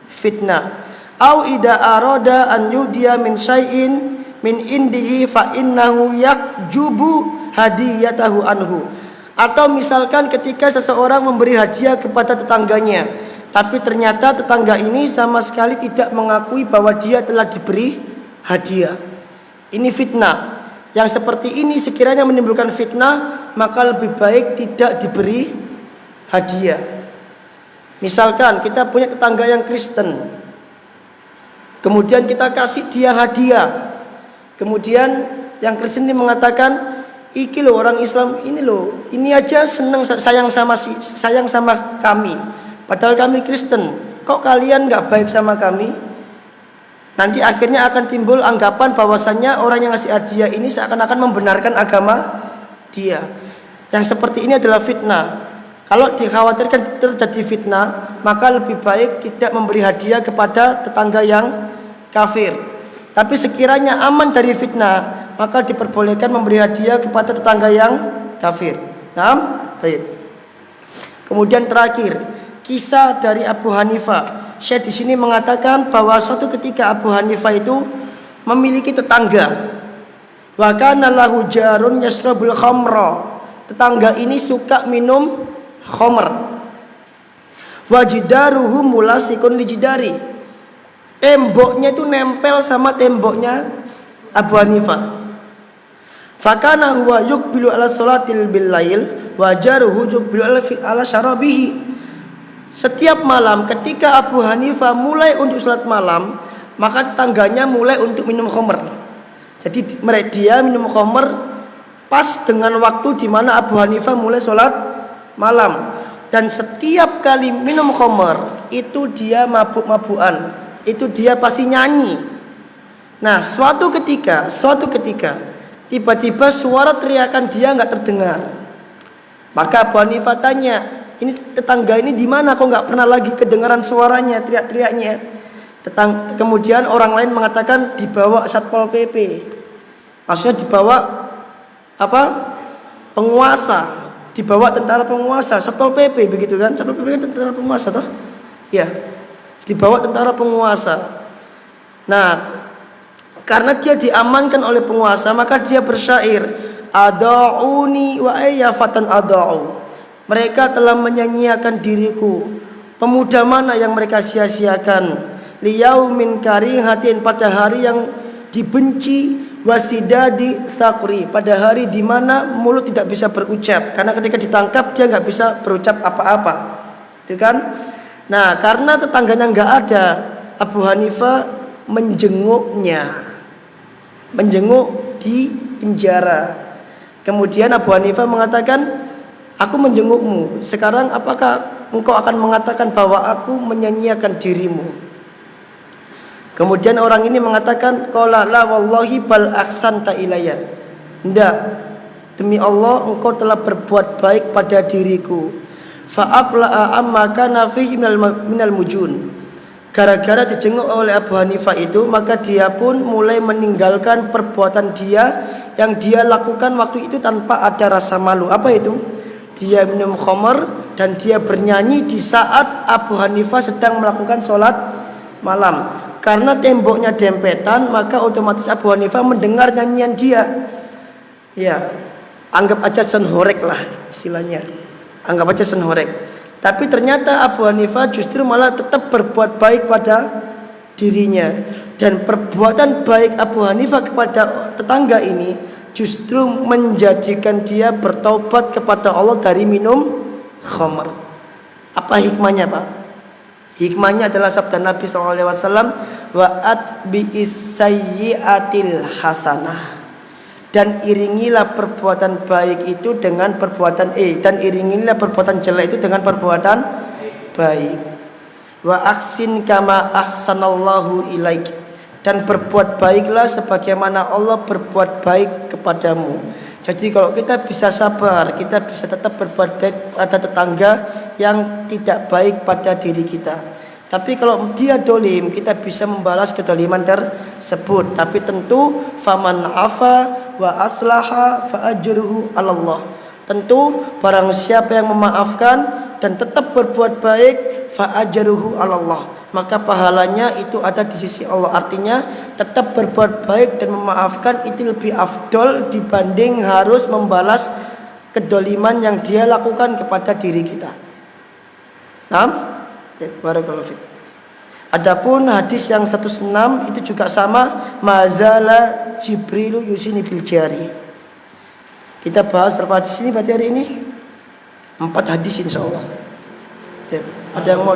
fitnah. Au ida arada an yudiya min syai'in min indihi fa innahu yakjubu hadiyatahu anhu. Atau misalkan ketika seseorang memberi hadiah kepada tetangganya, tapi ternyata tetangga ini sama sekali tidak mengakui bahwa dia telah diberi hadiah. Ini fitnah. Yang seperti ini sekiranya menimbulkan fitnah, maka lebih baik tidak diberi hadiah. Misalkan kita punya tetangga yang Kristen, kemudian kita kasih dia hadiah, kemudian yang Kristen ini mengatakan, iki loh orang Islam ini loh, ini aja senang sayang sama kami, padahal kami Kristen, kok kalian nggak baik sama kami? Nanti akhirnya akan timbul anggapan bahwasannya orang yang ngasih hadiah ini seakan-akan membenarkan agama dia. Yang seperti ini adalah fitnah. Kalau dikhawatirkan terjadi fitnah, maka lebih baik tidak memberi hadiah kepada tetangga yang kafir. Tapi sekiranya aman dari fitnah, maka diperbolehkan memberi hadiah kepada tetangga yang kafir. Naam, baik. Kemudian terakhir, kisah dari Abu Hanifah. Syekh di sini mengatakan bahwa suatu ketika Abu Hanifah itu memiliki tetangga. Wa kana lahu jarun yasrabul khamra. Tetangga ini suka minum khamr. Wa jidaruhu mulasikun lijidari. Temboknya itu nempel sama temboknya Abu Hanifah. Fa kana huwa yuqbilu ala salatil bil lail wa jaruhu yuqbilu ala syarabihi. Setiap malam ketika Abu Hanifah mulai untuk sholat malam, maka tetangganya mulai untuk minum khamr. Jadi dia minum khamr pas dengan waktu di mana Abu Hanifah mulai sholat malam. Dan setiap kali minum khamr itu dia mabuk-mabukan, itu dia pasti nyanyi. Nah, suatu ketika tiba-tiba suara teriakan dia nggak terdengar. Maka Abu Hanifah tanya, ini tetangga ini di mana kok nggak pernah lagi kedengaran suaranya, teriak-teriaknya? Kemudian orang lain mengatakan dibawa Satpol PP, maksudnya dibawa apa? Penguasa, dibawa tentara penguasa, Satpol PP begitu kan? Satpol PP kan tentara penguasa toh? Ya, dibawa tentara penguasa. Nah, karena dia diamankan oleh penguasa, maka dia bersyair, ada'uni wa ayyafatan ada'u. Mereka telah menyanyiakan diriku. Pemuda mana yang mereka sia-siakan? Liyaumin karihatin, pada hari yang dibenci, wasidadi thaqri, pada hari di mana mulut tidak bisa berucap, karena ketika ditangkap dia nggak bisa berucap apa-apa. Itu kan? Nah, karena tetangganya nggak ada, Abu Hanifah menjenguk di penjara. Kemudian Abu Hanifah mengatakan, aku menjengukmu, sekarang apakah engkau akan mengatakan bahwa aku menyanyiakan dirimu? Kemudian orang ini mengatakan, qala la wallahi bal ahsanta ilayya. Enggak, demi Allah engkau telah berbuat baik pada diriku. Fa'abla'a amma kana fihi minal mujun. Gara-gara dijenguk oleh Abu Hanifah itu, maka dia pun mulai meninggalkan perbuatan dia yang dia lakukan waktu itu tanpa ada rasa malu. Apa itu? Dia minum khamar dan dia bernyanyi di saat Abu Hanifah sedang melakukan sholat malam. Karena temboknya dempetan, maka otomatis Abu Hanifah mendengar nyanyian dia. Ya, anggap aja senhorek lah istilahnya. Anggap aja senhorek. Tapi ternyata Abu Hanifah justru malah tetap berbuat baik pada dirinya. Dan perbuatan baik Abu Hanifah kepada tetangga ini justru menjadikan dia bertaubat kepada Allah dari minum khamar. Apa hikmahnya, Pak? Hikmahnya adalah sabda Nabi SAW, wa atbi'is sayyi'atil hasanah. Dan iringilah perbuatan baik itu dengan perbuatan dan iringilah perbuatan jelek itu dengan perbuatan baik. Wa aksin kama ahsanallahu ilaik. Dan berbuat baiklah sebagaimana Allah berbuat baik kepadamu. Jadi kalau kita bisa sabar, kita bisa tetap berbuat baik pada tetangga yang tidak baik pada diri kita. Tapi kalau dia dolim, kita bisa membalas kedoliman tersebut. Tapi tentu faman afa wa aslaha fa ajruhu 'ala Allah. Tentu barang siapa yang memaafkan dan tetap berbuat baik, fa ajruhu 'ala Allah, maka pahalanya itu ada di sisi Allah. Artinya tetap berbuat baik dan memaafkan itu lebih afdol dibanding harus membalas kedoliman yang dia lakukan kepada diri kita. Naam? Barakallahu fiik. Adapun hadis yang 106 itu juga sama, mazala Jibrilu yusini bil jari. Kita bahas berapa hadis ini berarti hari ini? 4 hadis insyaallah. Ada yang mau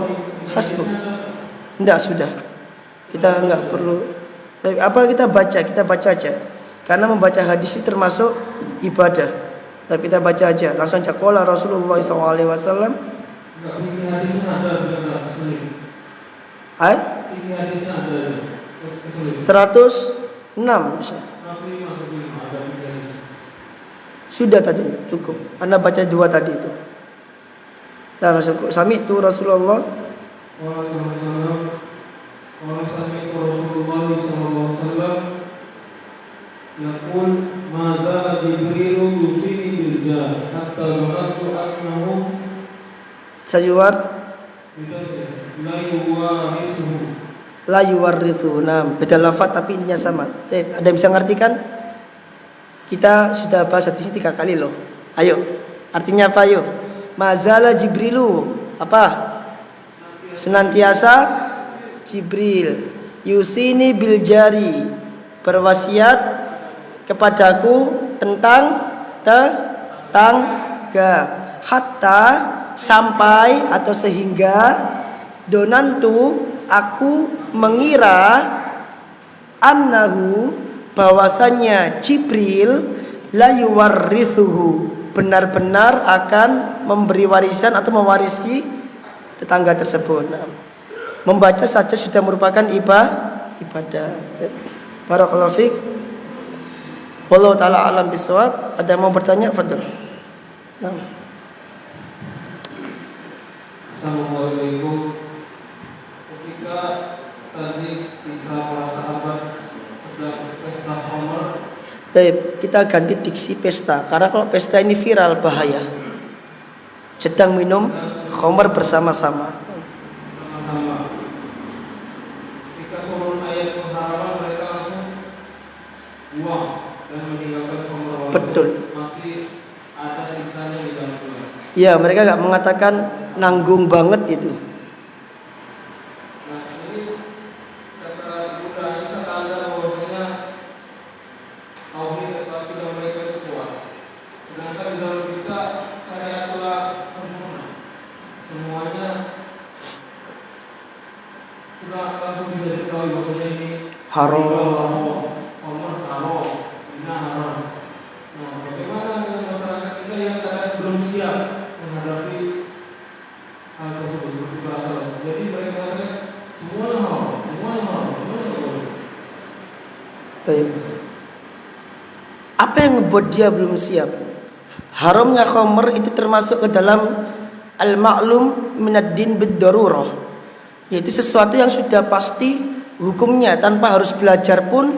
hasbu? Enggak, sudah. Kita enggak perlu. Apa kita baca aja. Karena membaca hadis itu termasuk ibadah. Tapi kita baca aja, langsung aja. Qala Rasulullah SAW. Hai? 106 sudah tadi cukup. Anda baca 2 tadi itu. Dan langsung sami itu Rasulullah. Yaqul madza Jibril yusini bil jah hatta dhanantu annahu sayuwar la yuwarithu. Nah, beda lafaz tapi intinya sama. Ada yang bisa ngerti kan? Kita sudah bahas di sini 3 kali loh. Ayo, artinya apa ayo? Mazala Jibrilu, apa? Senantiasa Jibril yusini bil jari, berwasiat kepadaku tentang tetangga, hatta sampai atau sehingga donantu aku mengira annahu bahwasanya Jibril la yuwarrithuhu benar-benar akan memberi warisan atau mewarisi tetangga tersebut. Nah, membaca saja sudah merupakan ibadah. Barakallahu fiik. Wallahu taala alam bisawab. Ada yang mau bertanya? Fadhil. Nah. Assalamualaikum. Ketika tadi bisa para sahabat sedang pesta khamar. Baik, kita ganti diksi pesta. Karena kalau pesta ini viral bahaya. Sedang minum khamar bersama-sama. Ketika turun ayat pengharaman mereka langsung buang dan meninggalkan khamar. Betul. Masih ada sisanya di dalam gelas. Ya, mereka nggak mengatakan nanggung banget gitu. Nah, ini kata Buddha Isa tanda bahwasanya tauhid atau akidah mereka itu kuat. Sedangkan di dalam kita syariat telah sempurna. Semuanya sudah langsung bisa diketahui bahwasanya ini Haram. Khamar haram, zina haram. Nah, bagaimana dengan masyarakat kita yang kadang belum siap menghadapi hal tersebut seperti bahasa. Jadi mereka mengatakan semuanya haram, semuanya haram, semuanya tidak boleh. Baik. Apa yang membuat dia belum siap? haramnya khamr itu termasuk ke dalam al-ma'lum minad din bid-darurah, yaitu sesuatu yang sudah pasti hukumnya tanpa harus belajar pun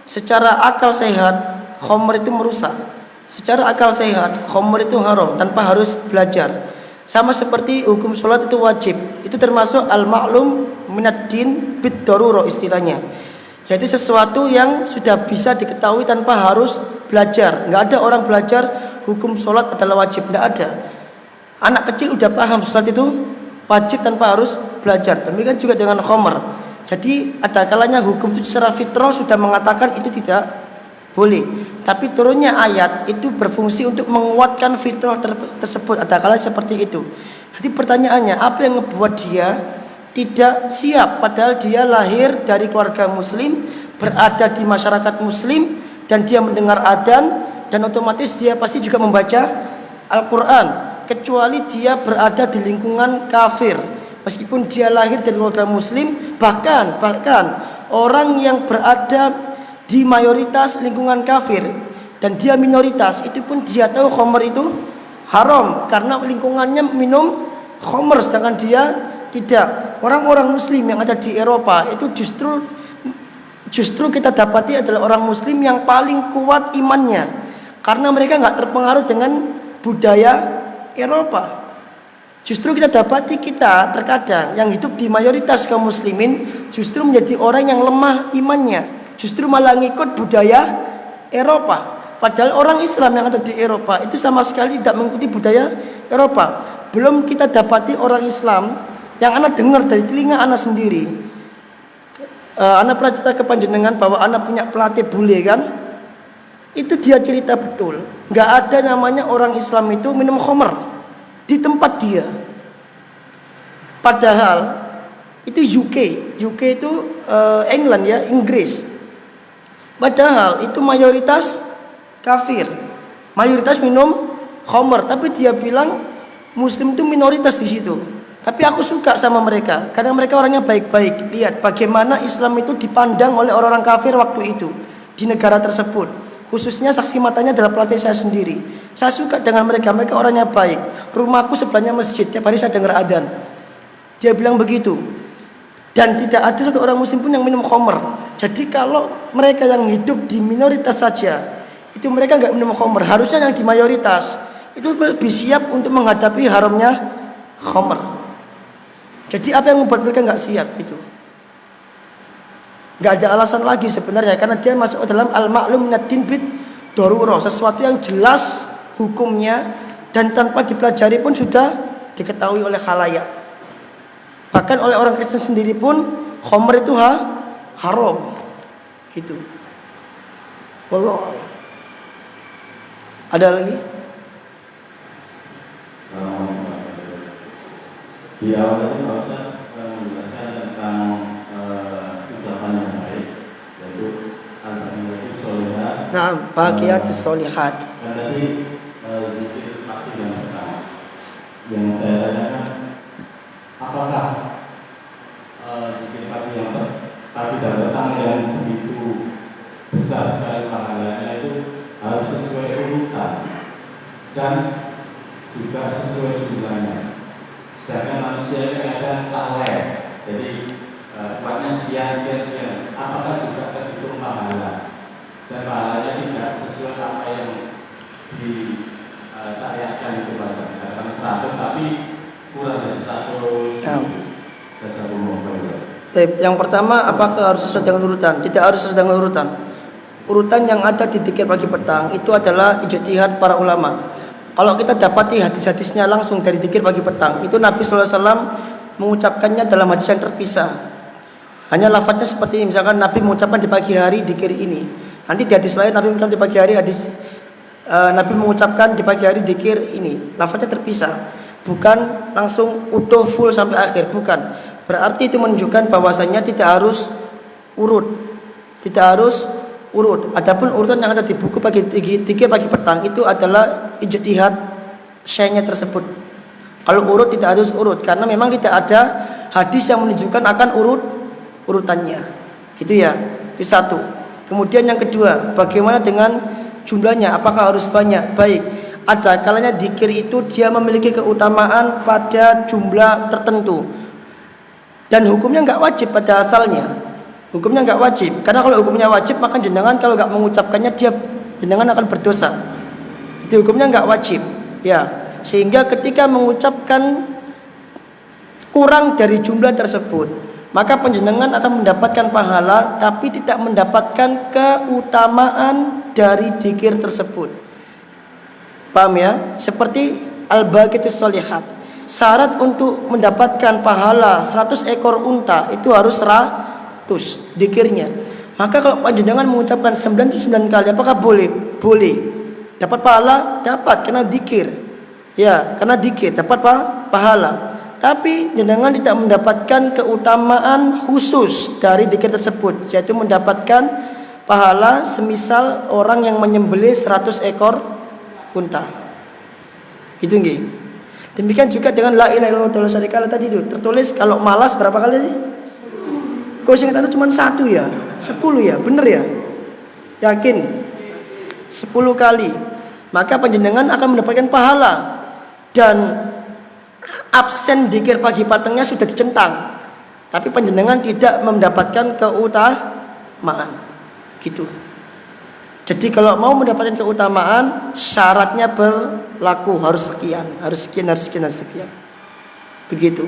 secara akal sehat khamr itu merusak. Secara akal sehat khamr itu haram tanpa harus belajar. Sama seperti hukum sholat itu wajib, itu termasuk al-ma'lum minad din bid-darurah istilahnya, yaitu sesuatu yang sudah bisa diketahui tanpa harus belajar. Nggak ada orang belajar hukum sholat adalah wajib, nggak ada. Anak kecil udah paham sholat itu wajib tanpa harus belajar. Demikian juga dengan khamr. Jadi ada kalanya hukum itu secara fitrah sudah mengatakan itu tidak boleh, tapi turunnya ayat itu berfungsi untuk menguatkan fitrah tersebut. Ada kalanya seperti itu. Jadi pertanyaannya, apa yang membuat dia tidak siap padahal dia lahir dari keluarga muslim, berada di masyarakat muslim, dan dia mendengar adzan, dan otomatis dia pasti juga membaca Al-Quran, kecuali dia berada di lingkungan kafir. Meskipun dia lahir dari keluarga muslim, bahkan orang yang berada di mayoritas lingkungan kafir dan dia minoritas, itu pun dia tahu khamr itu haram karena lingkungannya minum khamr, sedangkan dia tidak. Orang-orang muslim yang ada di Eropa itu justru kita dapati adalah orang muslim yang paling kuat imannya, karena mereka nggak terpengaruh dengan budaya Eropa. Justru kita dapati kita terkadang yang hidup di mayoritas kaum muslimin justru menjadi orang yang lemah imannya, justru malah ngikut budaya Eropa. Padahal orang Islam yang ada di Eropa itu sama sekali tidak mengikuti budaya Eropa. Belum kita dapati orang Islam yang anak dengar dari telinga anak sendiri. Anak pernah cerita ke panjenengan bahwa anak punya pelatih bule kan. Itu dia cerita betul, nggak ada namanya orang Islam itu minum khamr di tempat dia. Padahal itu UK itu England ya, Inggris. Padahal itu mayoritas kafir, mayoritas minum khamr, tapi dia bilang muslim itu minoritas di situ. Tapi aku suka sama mereka karena mereka orangnya baik-baik. Lihat bagaimana Islam itu dipandang oleh orang-orang kafir waktu itu di negara tersebut. Khususnya saksi matanya adalah pelatih saya sendiri. Saya suka dengan mereka orangnya baik. Rumahku sebelahnya masjid, tiap hari saya dengar adzan. Dia bilang begitu. Dan tidak ada satu orang muslim pun yang minum khamr. Jadi kalau mereka yang hidup di minoritas saja, itu mereka nggak minum khamr. Harusnya yang di mayoritas itu lebih siap untuk menghadapi haramnya khamr. Jadi apa yang membuat mereka nggak siap itu? Nggak ada alasan lagi sebenarnya, karena dia masuk dalam al-ma'lum minad din bid-darurah, sesuatu yang jelas hukumnya dan tanpa dipelajari pun sudah diketahui oleh khalayak. Bahkan oleh orang Kristen sendiri pun khamr itu haram gitu. Wallah. Ada lagi? Di awal tadi Pak Ustaz menjelaskan tentang ucapan yang baik, yaitu al-baqiyatus sholihat. Nah, baqiyatus sholihat. Dan tadi zikir pagi yang pertama. Yang saya tanyakan, apakah zikir pagi yang pagi dan petang yang begitu besar sekali pahalanya itu harus sesuai urutan dan juga sesuai jumlahnya? Sedangkan manusia ini kadang lalai, jadi kuatnya sekian. Apakah juga terhitung pahala? Dan pahalanya tidak sesuai apa yang disyariatkan itu bahasa. Katakan 100 tapi kurang dari 100. Dasar umum. Yang pertama, apakah harus sesuai dengan urutan? Tidak harus sesuai dengan urutan. Urutan yang ada di dzikir pagi petang itu adalah ijtihad para ulama. Kalau kita dapati hadis-hadisnya langsung dari dzikir pagi petang, itu Nabi SAW mengucapkannya dalam hadis yang terpisah. Hanya lafadznya seperti ini, misalkan Nabi mengucapkan di pagi hari dzikir ini. Nanti di hadis lain Nabi mengucapkan di pagi hari Nabi mengucapkan di pagi hari dzikir ini. Lafadznya terpisah, bukan langsung utuh full sampai akhir, bukan. Berarti itu menunjukkan bahwasanya tidak harus urut, Adapun urutan yang ada di buku dzikir pagi petang itu adalah ijtihad syekhnya tersebut. Kalau urut tidak harus urut, karena memang tidak ada hadis yang menunjukkan akan urutannya. Gitu ya. Itu satu. Kemudian yang kedua, bagaimana dengan jumlahnya? Apakah harus banyak? Baik. Ada kalanya dzikir itu dia memiliki keutamaan pada jumlah tertentu. Dan hukumnya nggak wajib pada asalnya. Hukumnya nggak wajib. Karena kalau hukumnya wajib maka jenengan kalau nggak mengucapkannya jenengan akan berdosa. Itu hukumnya nggak wajib. Ya, sehingga ketika mengucapkan kurang dari jumlah tersebut, maka penjenengan akan mendapatkan pahala tapi tidak mendapatkan keutamaan dari dzikir tersebut. Paham ya? Seperti al-baqiyatus sholihat. Syarat untuk mendapatkan pahala 100 ekor unta itu harus 100 dzikirnya. Maka kalau panjenengan mengucapkan 99 kali, apakah boleh? Boleh. Dapat pahala? Dapat, karena dzikir. Ya, karena dzikir dapat pahala. Tapi jenengan tidak mendapatkan keutamaan khusus dari dzikir tersebut, yaitu mendapatkan pahala semisal orang yang menyembelih 100 ekor unta. Itu nggih. Demikian juga dengan la ilaha illallah wa syarikalah tadi itu tertulis kalau malas berapa kali sih? Kau ingat itu cuma 1 ya? 10 ya? Bener ya? Yakin? 10 kali. Maka panjenengan akan mendapatkan pahala. Dan absen dzikir pagi patengnya sudah dicentang. Tapi panjenengan tidak mendapatkan keutamaan. Gitu. Jadi kalau mau mendapatkan keutamaan, syaratnya berlaku, harus sekian. Begitu.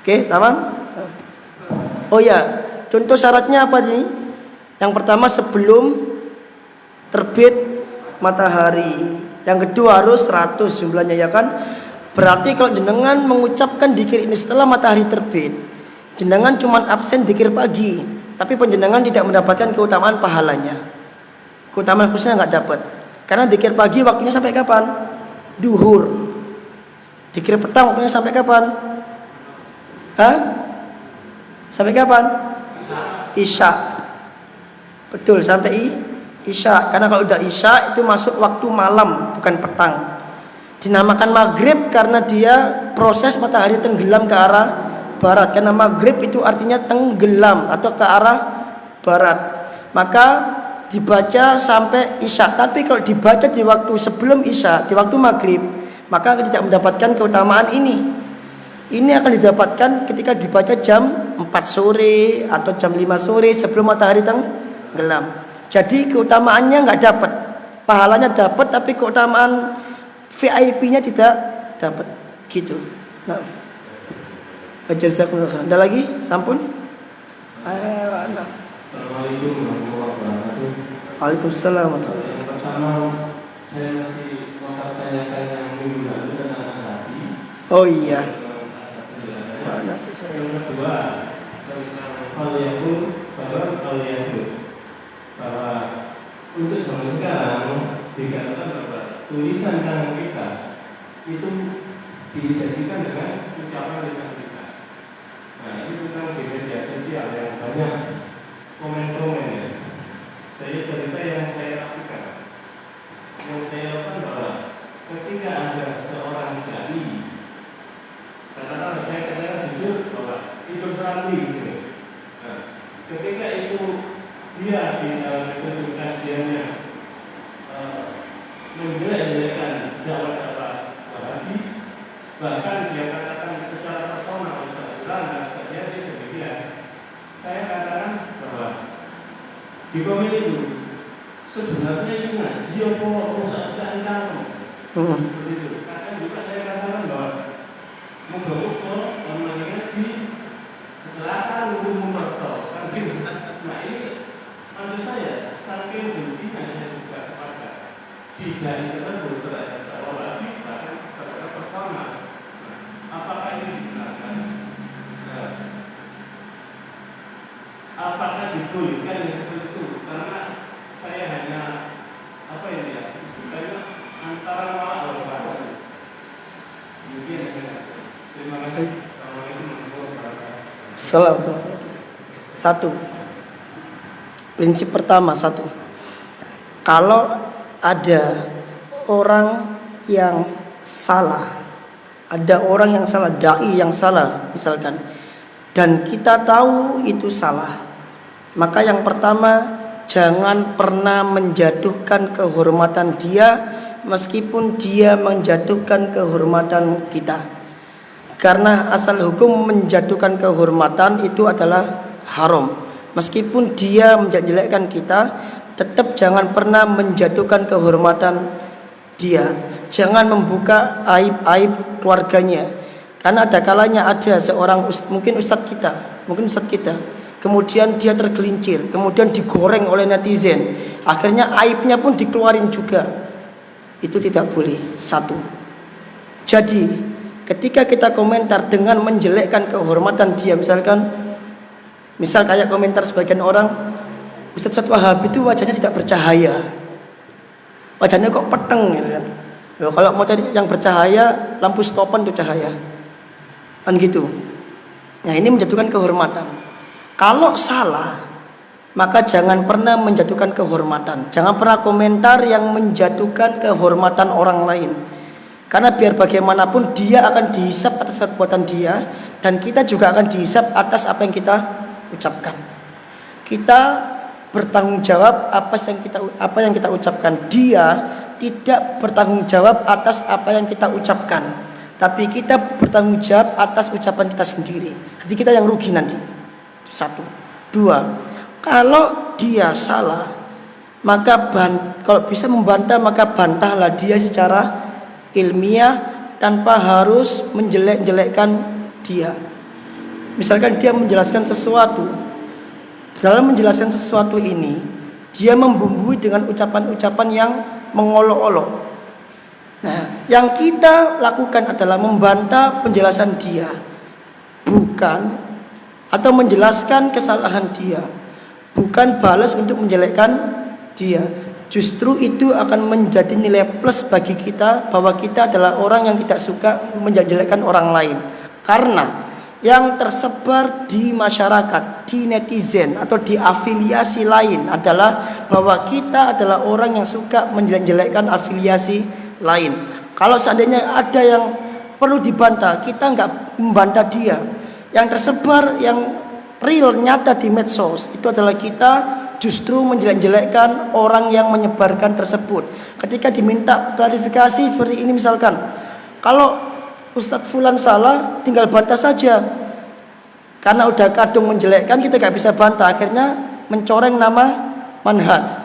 Oke, tamam? Oh ya, contoh syaratnya apa nih? Yang pertama sebelum terbit matahari. Yang kedua harus 100 jumlahnya, ya kan? Berarti kalau jenengan mengucapkan dzikir ini setelah matahari terbit, jenengan cuma absen dzikir pagi, tapi penjenengan tidak mendapatkan keutamaan pahalanya. Keutamaan khususnya nggak dapat. Karena dzikir pagi waktunya sampai kapan? Duhur. Dzikir petang waktunya sampai kapan? Hah? Sampai kapan? Isya. Betul, sampai Isya. Karena kalau udah Isya itu masuk waktu malam, bukan petang. Dinamakan maghrib karena dia proses matahari tenggelam ke arah barat. Karena maghrib itu artinya tenggelam atau ke arah barat. Maka dibaca sampai Isya. Tapi kalau dibaca di waktu sebelum Isya, di waktu maghrib, maka tidak mendapatkan keutamaan ini. Ini akan didapatkan ketika dibaca jam 4 sore atau jam 5 sore sebelum matahari tenggelam. Jadi keutamaannya nggak dapat, pahalanya dapat, tapi keutamaan VIP-nya tidak dapat. Gitu. Nah, jazakumullah khairan. Ada lagi? Sampun? Nah. Assalamualaikum warahmatullahi wabarakatuh. Waalaikumsalam. Yang pertama, saya masih mau tanyakan yang minggu lalu tentang Nabi. Oh iya. Yang kedua, tentang al-yahud, bahwa untuk zaman sekarang dikatakan bahwa tulisan tangan kita itu diidentikan dengan ucapan lisan kita. Nah, ini tentang di media sosial yang banyak komen-komen ya. Saya cerita yang saya lakukan. Yang saya lakukan bahwa ketika ada seorang dai, katakanlah saya katakan jujur bahwa itu Ramli gitu. Nah, ketika itu dia di dalam kajiannya menjelek-jelekan dakwah Wahabi, bahkan dia katakan secara personal dan dia sih demikian. Saya katakan bahwa di komen itu sebenarnya itu ngaji apa rusak-rusakan kamu. Begitu. Kadang juga saya katakan bahwa moga-moga orang ngaji kecelakaan untuk mempertol kan gitu. Nah ini maksud saya saking benci saya juga kepada si dai tersebut terhadap dakwah bahkan terhadap personal. Apakah ini dibenarkan? Apakah dibolehkan yang seperti itu? Karena saya hanya apa ini ya? Karena antara malah dan barat. Mungkin ya. Terima kasih. Assalamualaikum warahmatullahi wabarakatuh. Salam. Satu. Prinsip pertama satu. Kalau ada orang yang salah, ada orang yang salah, dai yang salah misalkan, dan kita tahu itu salah, maka yang pertama jangan pernah menjatuhkan kehormatan dia meskipun dia menjatuhkan kehormatan kita. Karena asal hukum menjatuhkan kehormatan itu adalah haram. Meskipun dia menjelekkan kita, tetap jangan pernah menjatuhkan kehormatan dia. Jangan membuka aib-aib keluarganya. Karena ada kalanya ada seorang mungkin ustadz kita, kemudian dia tergelincir, kemudian digoreng oleh netizen, akhirnya aibnya pun dikeluarin juga. Itu tidak boleh. Satu. Jadi ketika kita komentar dengan menjelekkan kehormatan dia, misal kayak komentar sebagian orang, Ustadz Wahab itu wajahnya tidak bercahaya, wajahnya kok peteng gitu kan. Loh, kalau mau cari yang bercahaya, lampu stopan itu cahaya kan gitu. Nah, ini menjatuhkan kehormatan. Kalau salah, maka jangan pernah menjatuhkan kehormatan. Jangan pernah komentar yang menjatuhkan kehormatan orang lain. Karena biar bagaimanapun dia akan dihisap atas perbuatan dia, dan kita juga akan dihisap atas apa yang kita ucapkan. Kita bertanggung jawab apa yang kita ucapkan. Dia tidak bertanggung jawab atas apa yang kita ucapkan, tapi kita bertanggung jawab atas ucapan kita sendiri. Jadi kita yang rugi nanti. Satu. Dua, kalau dia salah, maka kalau bisa membantah, maka bantahlah dia secara ilmiah tanpa harus menjelek-jelekkan dia. Misalkan dia menjelaskan sesuatu, dalam menjelaskan sesuatu ini dia membumbui dengan ucapan-ucapan yang mengolok-olok. Nah, yang kita lakukan adalah membantah penjelasan dia, bukan, atau menjelaskan kesalahan dia, bukan balas untuk menjelekkan dia. Justru itu akan menjadi nilai plus bagi kita, bahwa kita adalah orang yang tidak suka menjelekkan orang lain. Karena yang tersebar di masyarakat, di netizen atau di afiliasi lain adalah bahwa kita adalah orang yang suka menjelek-jelekkan afiliasi lain. Kalau seandainya ada yang perlu dibantah, kita nggak membantah dia. Yang tersebar, yang real, nyata di medsos, itu adalah kita justru menjelek-jelekkan orang yang menyebarkan tersebut. Ketika diminta klarifikasi seperti ini, misalkan, kalau Ustadz Fulan salah, tinggal bantah saja. Karena udah kadung menjelekkan, kita gak bisa bantah, akhirnya mencoreng nama manhaj.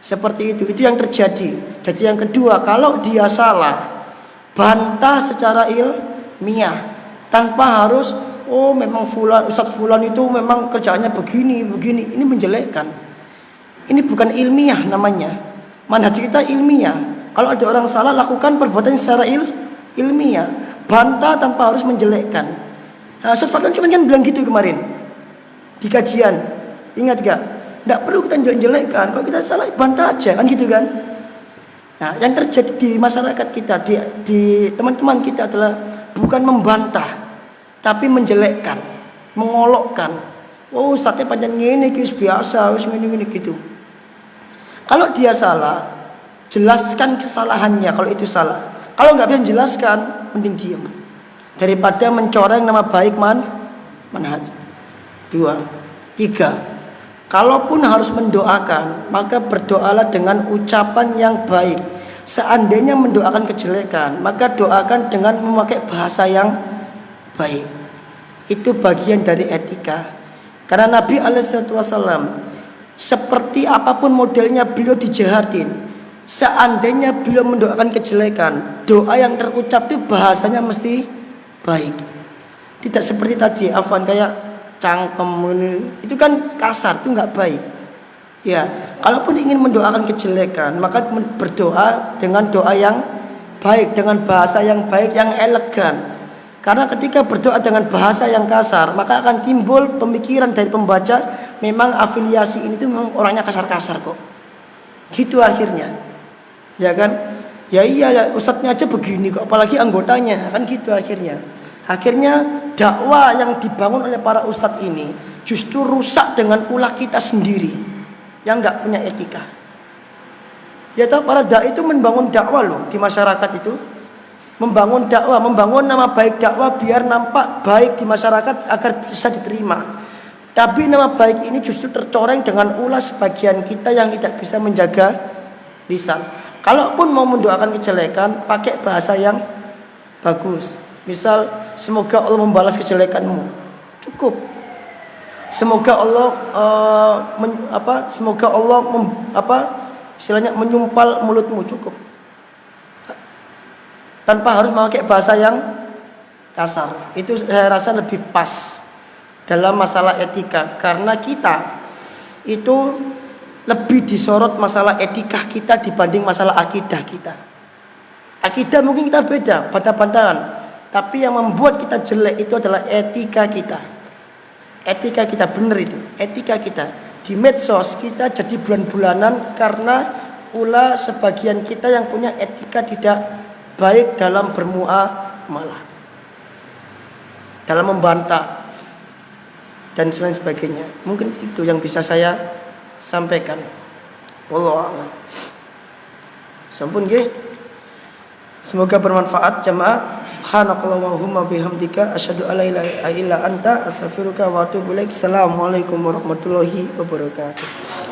Seperti itu yang terjadi. Jadi yang kedua, kalau dia salah, bantah secara ilmiah, tanpa harus memang Ustadz Fulan itu memang kerjaannya begini. Ini menjelekkan. Ini bukan ilmiah namanya. Manhaj kita ilmiah. Kalau ada orang salah, lakukan perbuatan secara ilmiah. Bantah tanpa harus menjelekkan. Nah, Ustadz Fadlan kan bilang gitu kemarin di kajian. Ingat gak? Tidak perlu kita jelek-jelekkan. Kalau kita salah, bantah aja, kan gitu kan. Nah, yang terjadi di masyarakat kita, di teman-teman kita adalah bukan membantah, tapi menjelekkan, mengolokkan. Oh, Ustadznya panjang ini, biasa, ini gitu. Kalau dia salah, jelaskan kesalahannya kalau itu salah. Kalau nggak bisa menjelaskan, mending diam daripada mencoreng nama baik manhaj. 2, 3. Kalaupun harus mendoakan, maka berdoalah dengan ucapan yang baik. Seandainya mendoakan kejelekan, maka doakan dengan memakai bahasa yang baik. Itu bagian dari etika. Karena Nabi SAW, seperti apapun modelnya, beliau dijahatin. Seandainya beliau mendoakan kejelekan, doa yang terucap itu bahasanya mesti baik. Tidak seperti tadi, afwan, kayak cangkem, itu kan kasar, itu nggak baik. Ya, kalaupun ingin mendoakan kejelekan, maka berdoa dengan doa yang baik, dengan bahasa yang baik, yang elegan. Karena ketika berdoa dengan bahasa yang kasar, maka akan timbul pemikiran dari pembaca, memang afiliasi ini tuh memang orangnya kasar-kasar kok. Gitu akhirnya. Ya kan? Ya iya, ustadznya aja begini kok, apalagi anggotanya, kan gitu akhirnya. Akhirnya dakwah yang dibangun oleh para ustadz ini justru rusak dengan ulah kita sendiri yang nggak punya etika. Ya tahu, para dai itu membangun dakwah loh di masyarakat itu, membangun dakwah, membangun nama baik dakwah biar nampak baik di masyarakat agar bisa diterima. Tapi nama baik ini justru tercoreng dengan ulah sebagian kita yang tidak bisa menjaga lisan. Kalaupun mau mendoakan kejelekan, pakai bahasa yang bagus. Misal, semoga Allah membalas kejelekanmu. Cukup. Semoga Allah semoga Allah istilahnya menyumpal mulutmu, cukup. Tanpa harus memakai bahasa yang kasar. Itu saya rasa lebih pas dalam masalah etika, karena kita itu lebih disorot masalah etika kita dibanding masalah akidah kita. Akidah mungkin kita beda, bantah-bantahan, tapi yang membuat kita jelek itu adalah etika kita. Etika kita benar itu, etika kita. Di medsos kita jadi bulan-bulanan karena ulah sebagian kita yang punya etika tidak baik dalam bermuamalah, dalam membantah dan sebagainya. Mungkin itu yang bisa saya sampaikan. Wallahu a'lam. Sampun nggih. Semoga bermanfaat jamaah. Subhanakallahumma bihamdika asyhadu an la ilaha illa anta astaghfiruka wa atubu ilaik. Assalamualaikum warahmatullahi wabarakatuh.